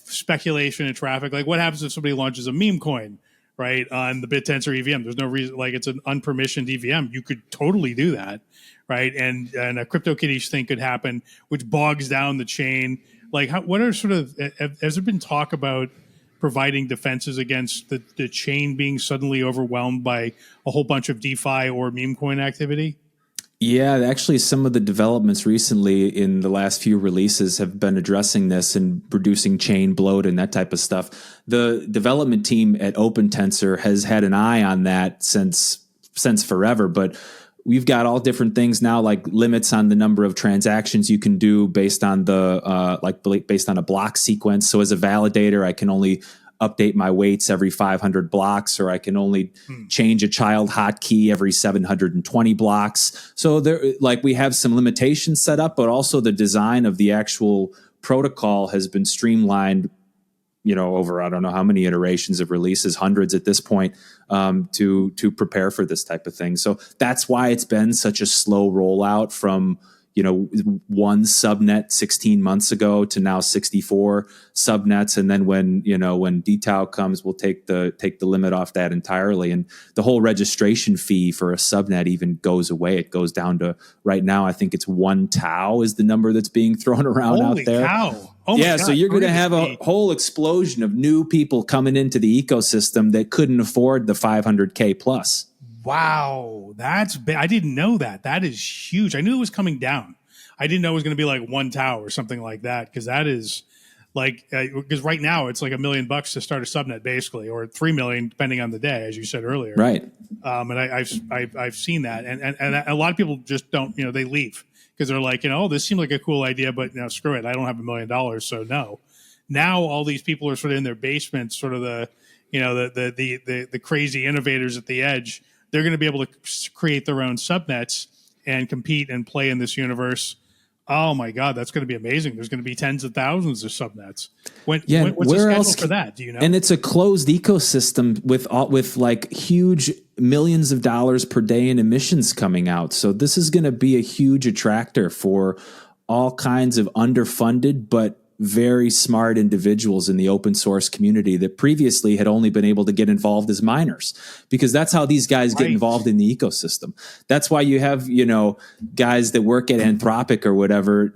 speculation and traffic. Like what happens if somebody launches a meme coin, right, on the Bittensor EVM? There's no reason, like it's an unpermissioned EVM. You could totally do that, right? And a CryptoKitties thing could happen, which bogs down the chain. Like what are sort of, has there been talk about providing defenses against the chain being suddenly overwhelmed by a whole bunch of DeFi or meme coin activity? Yeah, actually some of the developments recently in the last few releases have been addressing this and reducing chain bloat and that type of stuff. The development team at OpenTensor has had an eye on that since forever, but we've got all different things now, like limits on the number of transactions you can do based on based on a block sequence. So as a validator, I can only update my weights every 500 blocks, or I can only change a child hotkey every 720 blocks. So there, like, we have some limitations set up, but also the design of the actual protocol has been streamlined, over I don't know how many iterations of releases, hundreds at this point, to prepare for this type of thing. So that's why it's been such a slow rollout from one subnet 16 months ago to now 64 subnets. And then when DTAO comes, we'll take the limit off that entirely. And the whole registration fee for a subnet even goes away. It goes down to, right now, I think it's 1 TAO is the number that's being thrown around out there. Cow. Oh yeah. God, So you're going to have a whole explosion of new people coming into the ecosystem that couldn't afford the 500K plus. Wow, that's big. I didn't know that. That is huge. I knew it was coming down. I didn't know it was going to be like 1 TAO or something like that, because that is like, because right now it's like $1 million to start a subnet, basically, or 3 million depending on the day, as you said earlier. Right. And I've seen that, and a lot of people just don't. They leave because they're like, oh, this seemed like a cool idea, but screw it. I don't have $1 million, so no. Now all these people are sort of in their basements, sort of the crazy innovators at the edge. They're going to be able to create their own subnets and compete and play in this universe. Oh my God, that's going to be amazing. There's going to be tens of thousands of subnets. What's the schedule for that? Do you know? And it's a closed ecosystem with like huge millions of dollars per day in emissions coming out. So this is going to be a huge attractor for all kinds of underfunded but very smart individuals in the open source community that previously had only been able to get involved as miners, because that's how these guys get involved in the ecosystem. That's why you have, guys that work at Anthropic or whatever,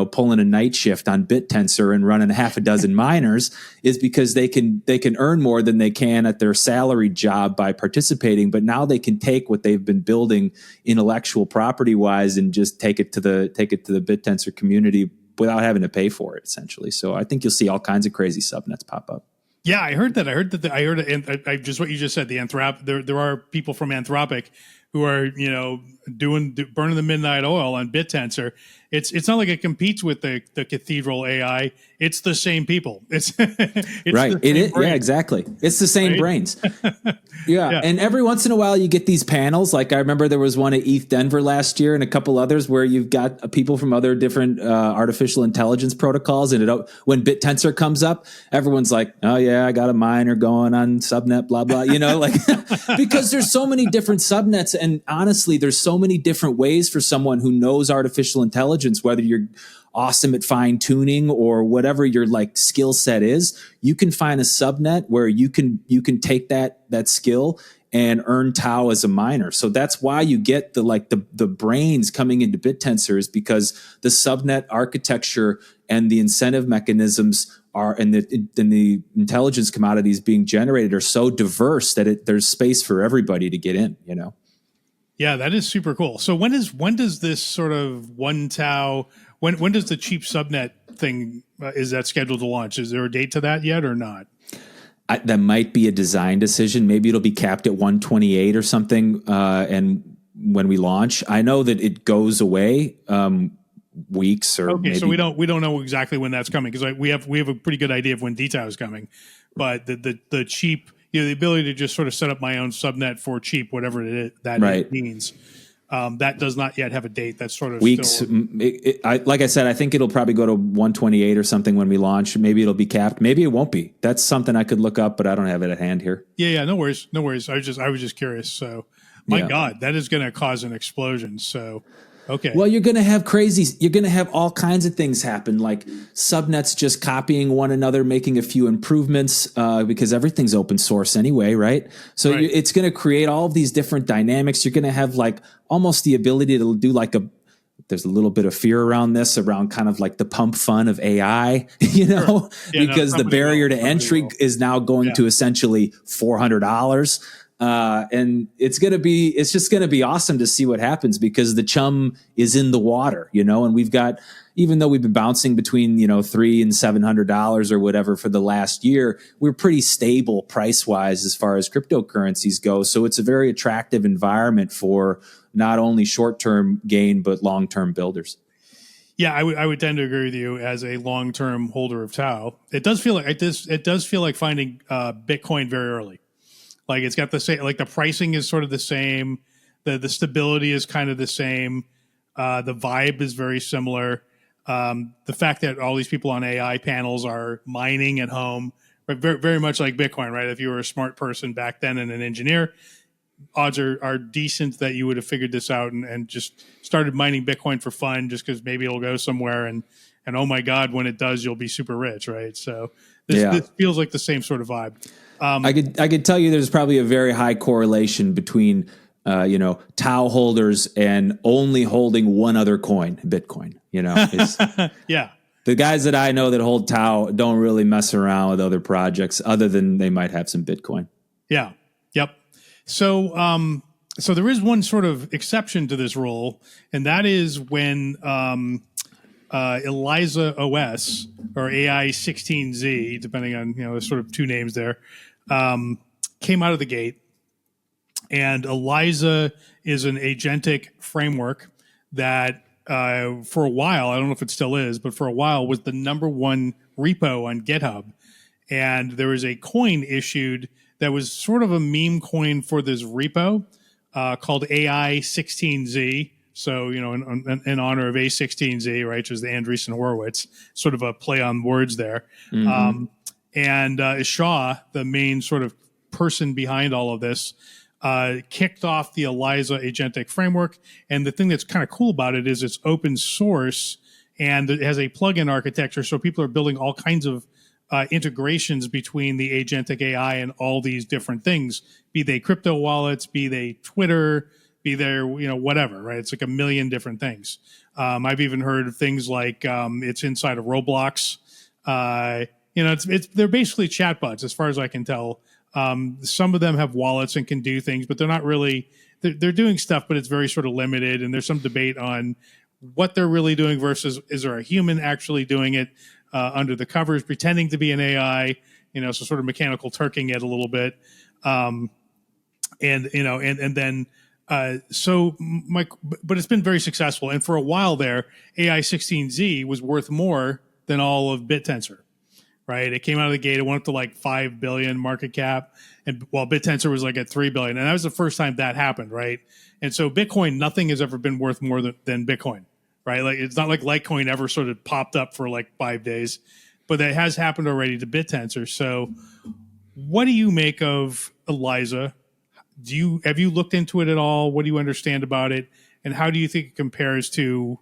pulling a night shift on Bittensor and running half a dozen miners, is because they can earn more than they can at their salaried job by participating. But now they can take what they've been building intellectual property wise and just take it to the Bittensor community without having to pay for it, essentially. So I think you'll see all kinds of crazy subnets pop up. Yeah, I heard that. I just what you just said. There are people from Anthropic who are burning the midnight oil on Bittensor. It's not like it competes with the Cathedral AI. It's the same people. It's right. Yeah, exactly. It's the same brains. Yeah. And every once in a while you get these panels. Like I remember there was one at ETH Denver last year and a couple others where you've got people from other different artificial intelligence protocols. And when Bittensor comes up, everyone's like, oh yeah, I got a miner going on subnet, blah, blah, because there's so many different subnets. And honestly, there's so many different ways for someone who knows artificial intelligence, whether you're awesome at fine tuning or whatever your like skill set is, you can find a subnet where you can take that skill and earn TAO as a miner. So that's why you get the brains coming into Bittensor, is because the subnet architecture and the incentive mechanisms and the intelligence commodities being generated are so diverse that there's space for everybody to get in, Yeah, that is super cool. So when does this sort of 1 TAO, when does the cheap subnet thing, is that scheduled to launch? Is there a date to that yet or not? That might be a design decision. Maybe it'll be capped at 128 or something. And when we launch, I know that it goes away weeks or maybe. So we don't know exactly when that's coming, because we have a pretty good idea of when DTAO is coming, but the cheap, the ability to just sort of set up my own subnet for cheap, whatever it means. That does not yet have a date. That's sort of weeks. Still, like I said, I think it'll probably go to 128 or something when we launch. Maybe it'll be capped. Maybe it won't be. That's something I could look up, but I don't have it at hand here. Yeah. No worries. I was just curious. So, my God, that is going to cause an explosion. So, okay. Well, you're going to have all kinds of things happen, like subnets just copying one another, making a few improvements, because everything's open source anyway, right? So it's going to create all of these different dynamics. You're going to have like almost the ability to do there's a little bit of fear around this, around kind of like the pump fun of AI, because the barrier to entry is now going to essentially $400. And it's just going to be awesome to see what happens, because the chum is in the water, and we've got, even though we've been bouncing between, $300 and $700 or whatever for the last year, we're pretty stable price wise as far as cryptocurrencies go. So it's a very attractive environment for not only short-term gain, but long-term builders. Yeah, I would tend to agree with you as a long term holder of Tau. It does feel like this. It does feel like finding Bitcoin very early. Like it's got the same. Like the pricing is sort of the same. The stability is kind of the same. The vibe is very similar. The fact that all these people on AI panels are mining at home, but very, very much like Bitcoin, right? If you were a smart person back then and an engineer, odds are decent that you would have figured this out and just started mining Bitcoin for fun, just because maybe it'll go somewhere and oh my God, when it does, you'll be super rich, right? So this feels like the same sort of vibe. I could tell you there's probably a very high correlation between Tau holders and only holding one other coin, Bitcoin. Yeah. The guys that I know that hold Tau don't really mess around with other projects, other than they might have some Bitcoin. Yeah. Yep. So there is one sort of exception to this rule, and that is when ElizaOS or AI 16Z, depending on there's sort of two names there, came out of the gate. And Eliza is an agentic framework that for a while, I don't know if it still is, but for a while was the number one repo on GitHub. And there was a coin issued that was sort of a meme coin for this repo called AI 16Z. So, in honor of A16Z, right, which is the Andreessen Horowitz, sort of a play on words there. Mm-hmm. And Shaw, the main sort of person behind all of this, kicked off the Eliza agentic framework. And the thing that's kind of cool about it is it's open source and it has a plugin architecture. So people are building all kinds of integrations between the agentic AI and all these different things, be they crypto wallets, be they Twitter, be there, whatever, right? It's like a million different things. I've even heard of things like it's inside of Roblox. They're basically chatbots as far as I can tell. Some of them have wallets and can do things, but they're not really, they're doing stuff, but it's very sort of limited. And there's some debate on what they're really doing versus is there a human actually doing it under the covers, pretending to be an AI, so sort of mechanical turking it a little bit. But it's been very successful. And for a while there, AI 16Z was worth more than all of Bittensor. Right, it came out of the gate. It went up to like 5 billion market cap, and while Bittensor was like at 3 billion, and that was the first time that happened, right? And so Bitcoin, nothing has ever been worth more than Bitcoin, right? Like it's not like Litecoin ever sort of popped up for like 5 days, but that has happened already to Bittensor. So, what do you make of Eliza? Have you looked into it at all? What do you understand about it, and how do you think it compares to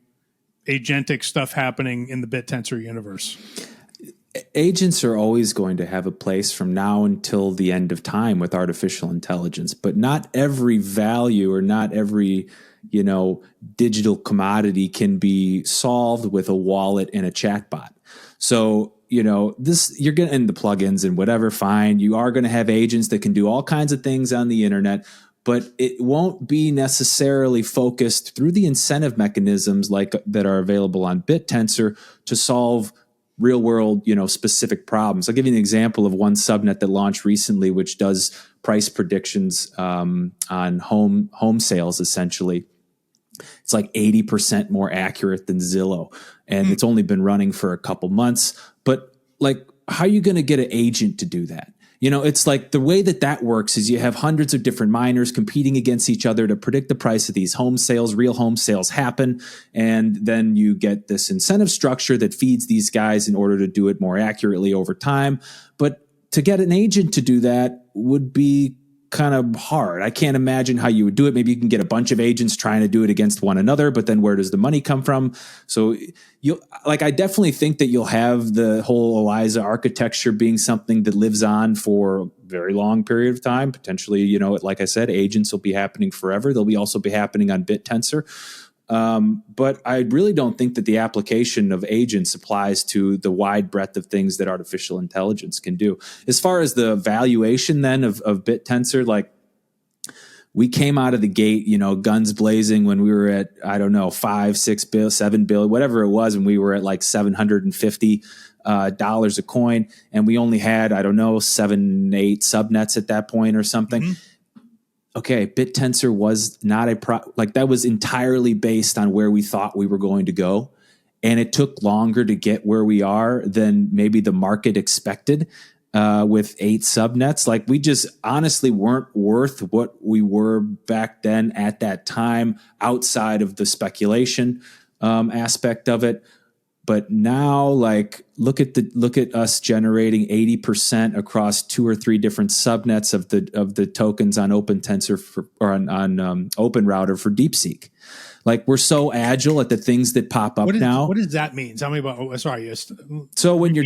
agentic stuff happening in the Bittensor universe? Agents are always going to have a place from now until the end of time with artificial intelligence, but not every value or not every, digital commodity can be solved with a wallet and a chatbot. So, you're going to, and the plugins and whatever, fine. You are going to have agents that can do all kinds of things on the internet, but it won't be necessarily focused through the incentive mechanisms like that are available on Bittensor to solve real world, specific problems. I'll give you an example of one subnet that launched recently, which does price predictions on home sales. Essentially, it's like 80% more accurate than Zillow, and it's only been running for a couple months. But like, how are you going to get an agent to do that? It's like the way that works is you have hundreds of different miners competing against each other to predict the price of these home sales. Real home sales happen. And then you get this incentive structure that feeds these guys in order to do it more accurately over time. But to get an agent to do that would be kind of hard. I can't imagine how you would do it. Maybe you can get a bunch of agents trying to do it against one another, but then where does the money come from? So I definitely think that you'll have the whole Eliza architecture being something that lives on for a very long period of time. Potentially, like I said, agents will be happening forever. They'll also be happening on Bittensor. But I really don't think that the application of agents applies to the wide breadth of things that artificial intelligence can do. As far as the valuation then of Bittensor, like we came out of the gate, guns blazing when we were at, I don't know, 5, 6 bill, 7 bill, whatever it was, when we were at like $750 a coin. And we only had, I don't know, 7, 8 subnets at that point or something. Mm-hmm. Okay, Bittensor was not that was entirely based on where we thought we were going to go. and it took longer to get where we are than maybe the market expected. With 8 subnets, like we just honestly weren't worth what we were back then at that time, outside of the speculation aspect of it. But now, like, look at us generating 80% across 2 or 3 different subnets of the tokens on OpenTensor or on OpenRouter for DeepSeek. Like, we're so agile at the things that pop up now. What does that mean? Tell me about. Sorry. So when you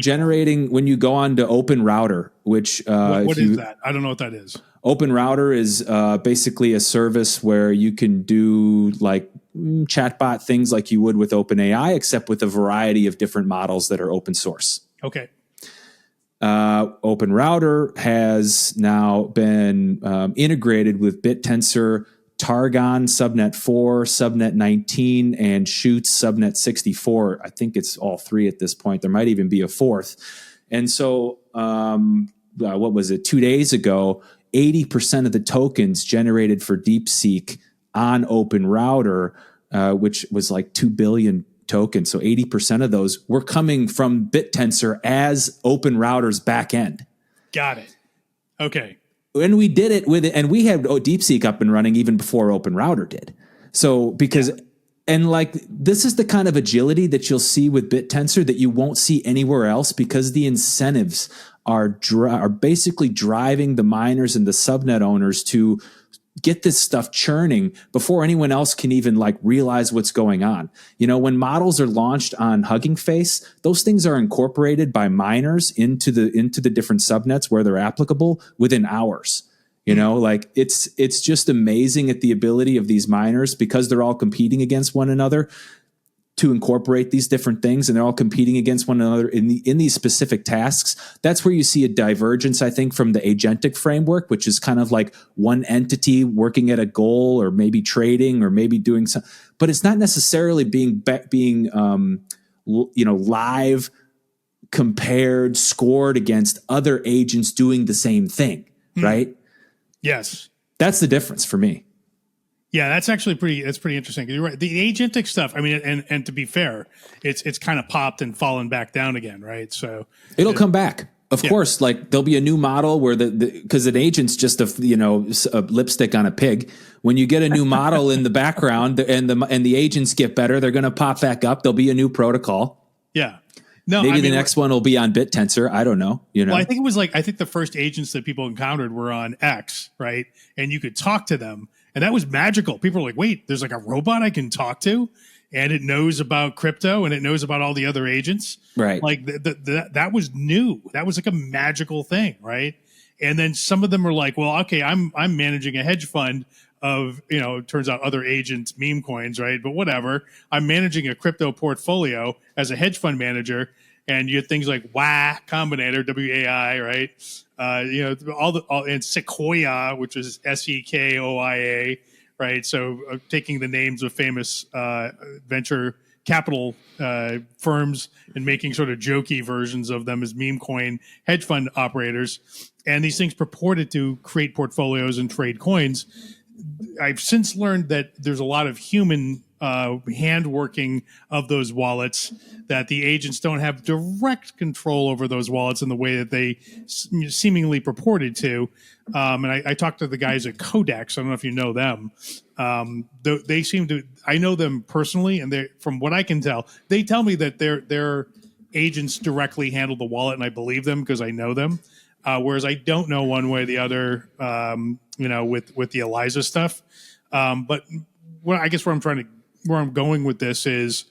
go on to OpenRouter, which what is that? I don't know what that is. OpenRouter is basically a service where you can do like chatbot things like you would with OpenAI, except with a variety of different models that are open source. Okay. OpenRouter has now been integrated with Bittensor, Targon, Subnet 4, Subnet 19, and Shoots Subnet 64. I think it's all 3 at this point. There might even be a 4th. And so, what was it? 2 days ago, 80% of the tokens generated for DeepSeek on OpenRouter, which was like 2 billion tokens. So 80% of those were coming from Bittensor as OpenRouter's backend. Got it. Okay. And we did it with it, and we had DeepSeek up and running even before OpenRouter did. So and like this is the kind of agility that you'll see with Bittensor that you won't see anywhere else, because the incentives are basically driving the miners and the subnet owners to get this stuff churning before anyone else can even like realize what's going on. You know, when models are launched on Hugging Face, those things are incorporated by miners into the different subnets where they're applicable within hours. You know, like it's just amazing at the ability of these miners, because they're all competing against one another, to incorporate these different things, and they're all competing against one another in these specific tasks. That's where you see a divergence, I think, from the Agentic framework, which is kind of like one entity working at a goal, or maybe trading, or maybe doing some, but it's not necessarily being live compared, scored against other agents doing the same thing, right? Yes. That's the difference for me. Yeah, that's actually pretty interesting. You're right. The agentic stuff, I mean, and to be fair, it's kind of popped and fallen back down again, right? So it'll come back. Of course, like there'll be a new model where because an agent's just a lipstick on a pig. When you get a new model in the background and the agents get better, they're going to pop back up. There'll be a new protocol. Yeah. No, maybe the next one will be on Bittensor. I don't know. You know, well, I think the first agents that people encountered were on X, right? And you could talk to them. And that was magical. People were like, wait, there's like a robot I can talk to, and it knows about crypto and it knows about all the other agents. Right. Like that was new. That was like a magical thing. Right. And then some of them were like, well, okay, I'm managing a hedge fund of, it turns out other agents, meme coins. Right. But whatever. I'm managing a crypto portfolio as a hedge fund manager. And you have things like WAI Combinator, WAI, right? And Sequoia, which is SEKOIA, right? So taking the names of famous venture capital firms and making sort of jokey versions of them as meme coin hedge fund operators. And these things purported to create portfolios and trade coins. I've since learned that there's a lot of human hand working of those wallets, that the agents don't have direct control over those wallets in the way that they seemingly purported to. And I talked to the guys at Codex. I don't know if you know them. They seem to, I know them personally, and they, from what I can tell, they tell me that their agents directly handle the wallet, and I believe them because I know them. Whereas I don't know one way or the other, with the Eliza stuff. But I guess where I'm going with this is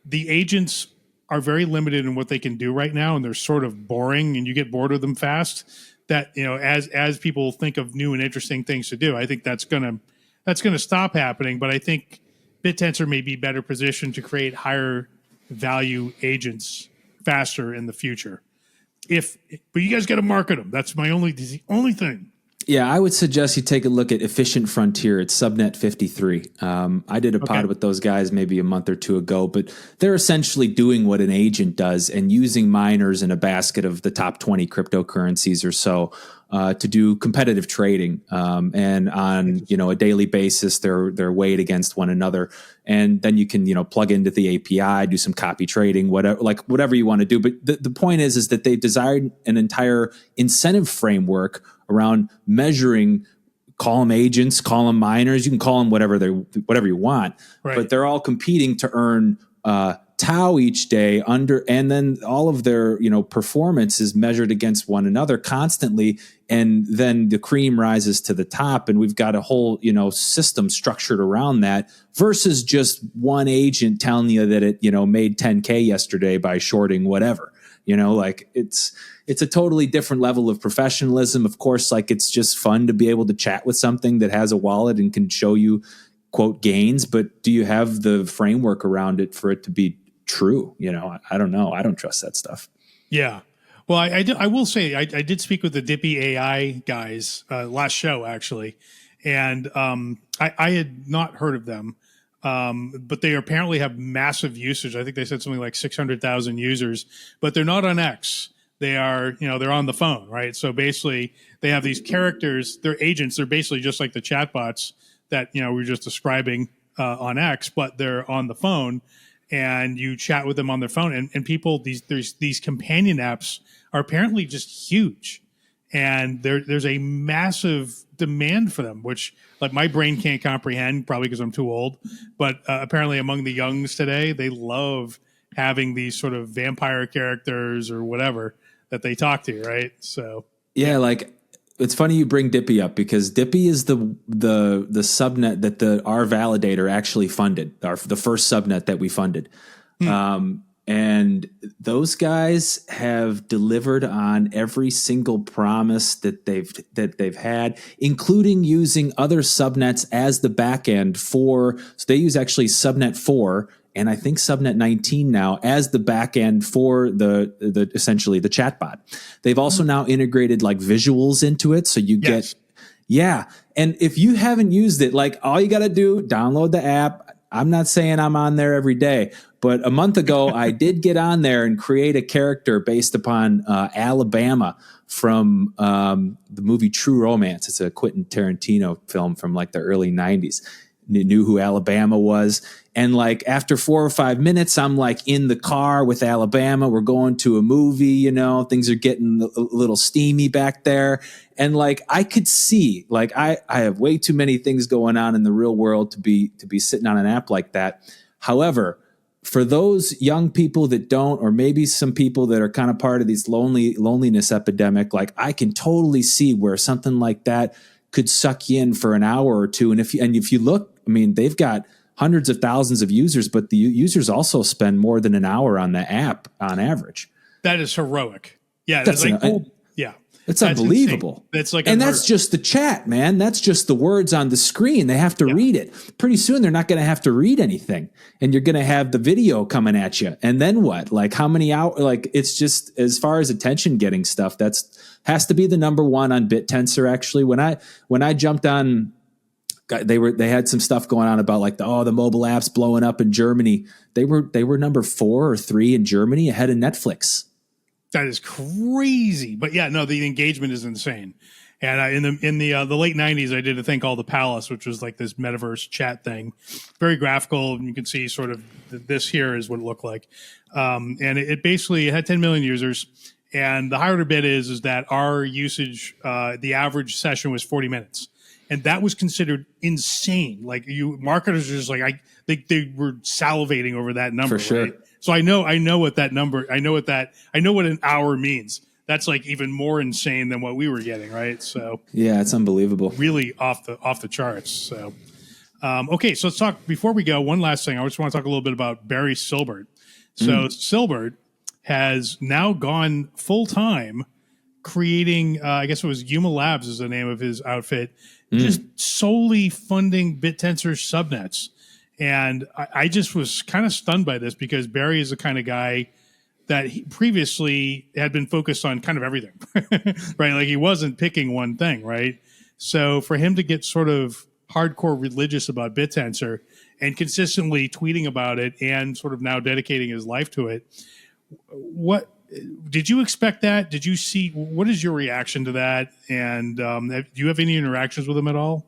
the agents are very limited in what they can do right now, and they're sort of boring, and you get bored of them fast. That, as people think of new and interesting things to do, I think that's gonna stop happening. But I think Bittensor may be better positioned to create higher value agents faster in the future. But you guys got to market them. That's the only thing. Yeah, I would suggest you take a look at Efficient Frontier. It's Subnet 53. I did a pod with those guys maybe a month or two ago, but they're essentially doing what an agent does and using miners in a basket of the top 20 cryptocurrencies or so to do competitive trading. And on a daily basis, they're weighed against one another. And then you can plug into the API, do some copy trading, whatever you want to do. But the point is that they've designed an entire incentive framework around measuring, call them agents, call them miners, you can call them whatever you want, right. But they're all competing to earn TAO each day and then all of their performance is measured against one another constantly, and then the cream rises to the top, and we've got a whole system structured around that versus just one agent telling you that it made 10K yesterday by shorting whatever. It's a totally different level of professionalism. Of course, it's just fun to be able to chat with something that has a wallet and can show you quote gains, but do you have the framework around it for it to be true? I don't know. I don't trust that stuff. Yeah. Well, I will say I did speak with the Dippy AI guys last show actually, and I had not heard of them. But they apparently have massive usage. I think they said something like 600,000 users, but they're not on X. They are, they're on the phone, right? So basically they have these characters, they're agents. They're basically just like the chatbots that, we were just describing on X, but they're on the phone and you chat with them on their phone, and people, these companion apps are apparently just huge. And there's a massive demand for them, which my brain can't comprehend, probably because I'm too old. But apparently among the youngs today, they love having these sort of vampire characters or whatever that they talk to, right? So yeah. It's funny you bring Dippy up, because Dippy is the subnet that our validator actually funded, the first subnet that we funded. And those guys have delivered on every single promise that they've had, including using other subnets as the backend so they use actually Subnet 4 and I think Subnet 19 now as the backend for the essentially the chatbot. They've also now integrated visuals into it, so you get And if you haven't used it, all you got to do, download the app. I'm not saying I'm on there every day, but a month ago, I did get on there and create a character based upon Alabama from the movie True Romance. It's a Quentin Tarantino film from the early 90s. Knew who Alabama was. And after 4 or 5 minutes, I'm in the car with Alabama. We're going to a movie, things are getting a little steamy back there. And I could see, I have way too many things going on in the real world to be sitting on an app like that. However, for those young people that don't, or maybe some people that are kind of part of these loneliness epidemic, I can totally see where something like that could suck you in for an hour or two. And if you look, they've got hundreds of thousands of users, but the users also spend more than an hour on the app on average. That is heroic. Yeah. That's It's unbelievable. Insane. That's just the chat, man. That's just the words on the screen. They have to read it. Pretty soon they're not going to have to read anything, and you're going to have the video coming at you. And then what? How many hours? It's just, as far as attention getting stuff, has to be the number one on Bittensor. Actually, when I jumped on, they had some stuff going on about the mobile apps blowing up in Germany. They were number 4 or 3 in Germany, ahead of Netflix. That is crazy. But yeah, no, the engagement is insane. And in the late 90s, I did a thing called The Palace, which was this metaverse chat thing. Very graphical. And you can see sort of this here is what it looked like. And it basically had 10 million users. And the higher the bid is that our usage, the average session was 40 minutes. And that was considered insane. Marketers are just they were salivating over that number. For sure. Right? So I know what that number, I know what an hour means. That's even more insane than what we were getting, right? So yeah, it's unbelievable. Really off the charts. So okay, so let's talk, before we go, one last thing. I just want to talk a little bit about Barry Silbert. So Silbert has now gone full time creating, I guess it was Yuma Labs is the name of his outfit, just solely funding Bittensor subnets. And I just was kind of stunned by this, because Barry is the kind of guy that he previously had been focused on kind of everything, right? He wasn't picking one thing, right? So for him to get sort of hardcore religious about Bittensor and consistently tweeting about it and sort of now dedicating his life to it, what did you expect that? Did you see, what is your reaction to that? And do you have any interactions with him at all?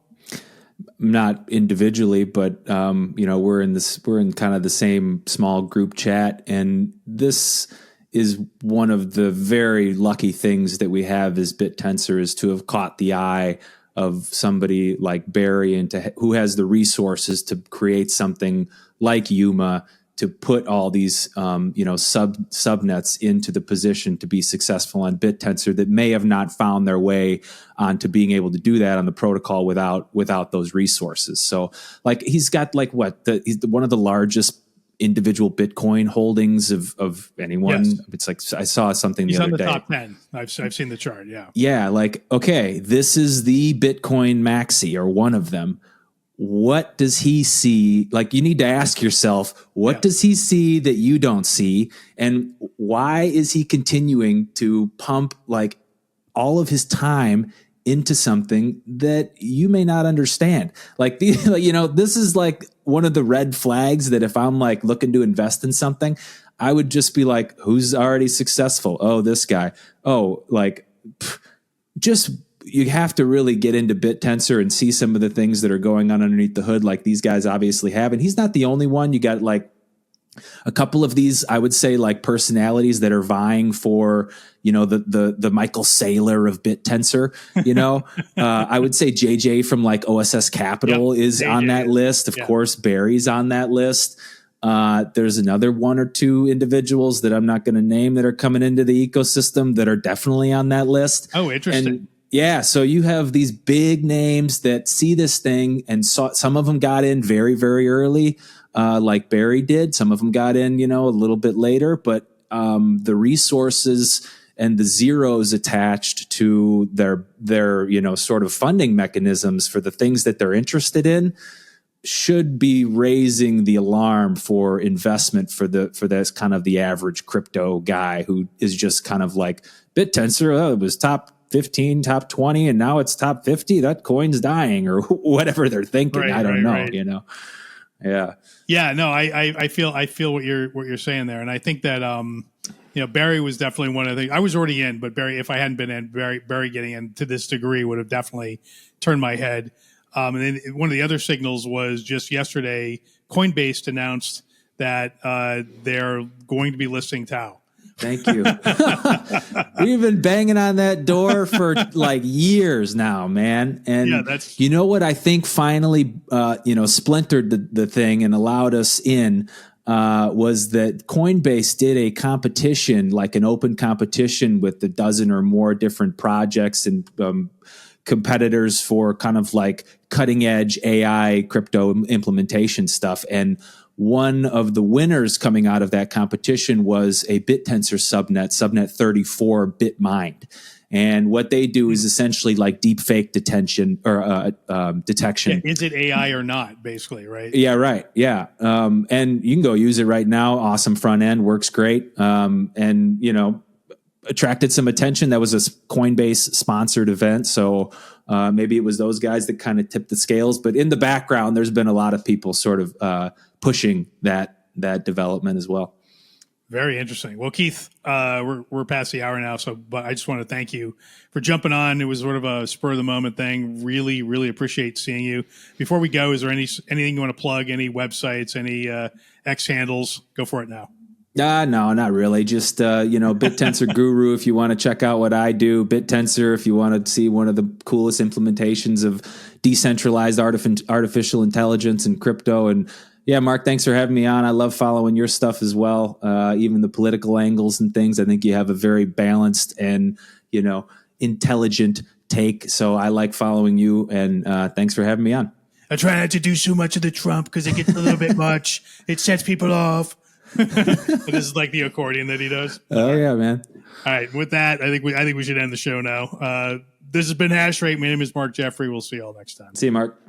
Not individually, but we're in kind of the same small group chat, and this is one of the very lucky things that we have as Bittensor, is to have caught the eye of somebody like Barry and who has the resources to create something like Yuma, to put all these subnets into the position to be successful on Bittensor that may have not found their way onto being able to do that on the protocol without those resources. So like he's got like he's one of the largest individual Bitcoin holdings of anyone. Yes. It's like I saw something the other day. He's on the top 10. I've seen the chart. Yeah. Yeah. Like, okay, this is the Bitcoin maxi, or one of them. What does he see? Like, you need to ask yourself, what does he see that you don't see? And why is he continuing to pump like all of his time into something that you may not understand? Like, this is like one of the red flags that if I'm like looking to invest in something, I would just be like, who's already successful? Oh, this guy. Oh, like you have to really get into Bittensor and see some of the things that are going on underneath the hood, like these guys obviously have. And he's not the only one. You got like a couple of these, I would say, like personalities that are vying for, the Michael Saylor of Bittensor. I would say JJ from like OSS Capital is JJ on that list. Of course, Barry's on that list. There's another one or two individuals that I'm not going to name that are coming into the ecosystem that are definitely on that list. Oh, interesting. And so you have these big names that see this thing, and some of them got in very, very early, like Barry did. Some of them got in, a little bit later, but the resources and the zeros attached to their sort of funding mechanisms for the things that they're interested in should be raising the alarm for investment for this kind of the average crypto guy who is just kind of like Bittensor. It was top 15, top 20, and now it's top 50. That coin's dying, or whatever they're thinking. Right, I don't know. Right. Yeah. Yeah. No, I feel what you're saying there, and I think that Barry was definitely one of the. I was already in, but Barry, if I hadn't been in, Barry getting in to this degree would have definitely turned my head. And then one of the other signals was just yesterday, Coinbase announced that they're going to be listing TAO. Thank you. We've been banging on that door for like years now, man. And you know what I think finally, splintered the thing and allowed us in was that Coinbase did a competition, like an open competition with a dozen or more different projects and competitors for kind of like cutting edge AI crypto implementation stuff. And one of the winners coming out of that competition was a Bittensor subnet 34 Bitmind. And what they do is essentially like deep fake detection. Yeah, is it AI or not, basically, right? Yeah, right. Yeah. And you can go use it right now. Awesome front end, works great. And, attracted some attention. That was a Coinbase sponsored event. So maybe it was those guys that kind of tipped the scales. But in the background, there's been a lot of people sort of pushing that development as well. Very interesting. Well, Keith, we're past the hour now, but I just want to thank you for jumping on. It was sort of a spur of the moment thing. Really, really appreciate seeing you. Before we go, is there anything you want to plug? Any websites? Any X handles? Go for it now. No, not really. Just, Bittensor Guru if you want to check out what I do. Bittensor if you want to see one of the coolest implementations of decentralized artificial intelligence and crypto. And yeah, Mark, thanks for having me on. I love following your stuff as well, even the political angles and things. I think you have a very balanced and, intelligent take. So I like following you, and thanks for having me on. I try not to do so much of the Trump because it gets a little bit much. It sets people off. This is like the accordion that he does. Oh yeah, man. All right. With that, I think we should end the show now. This has been Hash Rate. My name is Mark Jeffrey. We'll see you all next time. See you, Mark.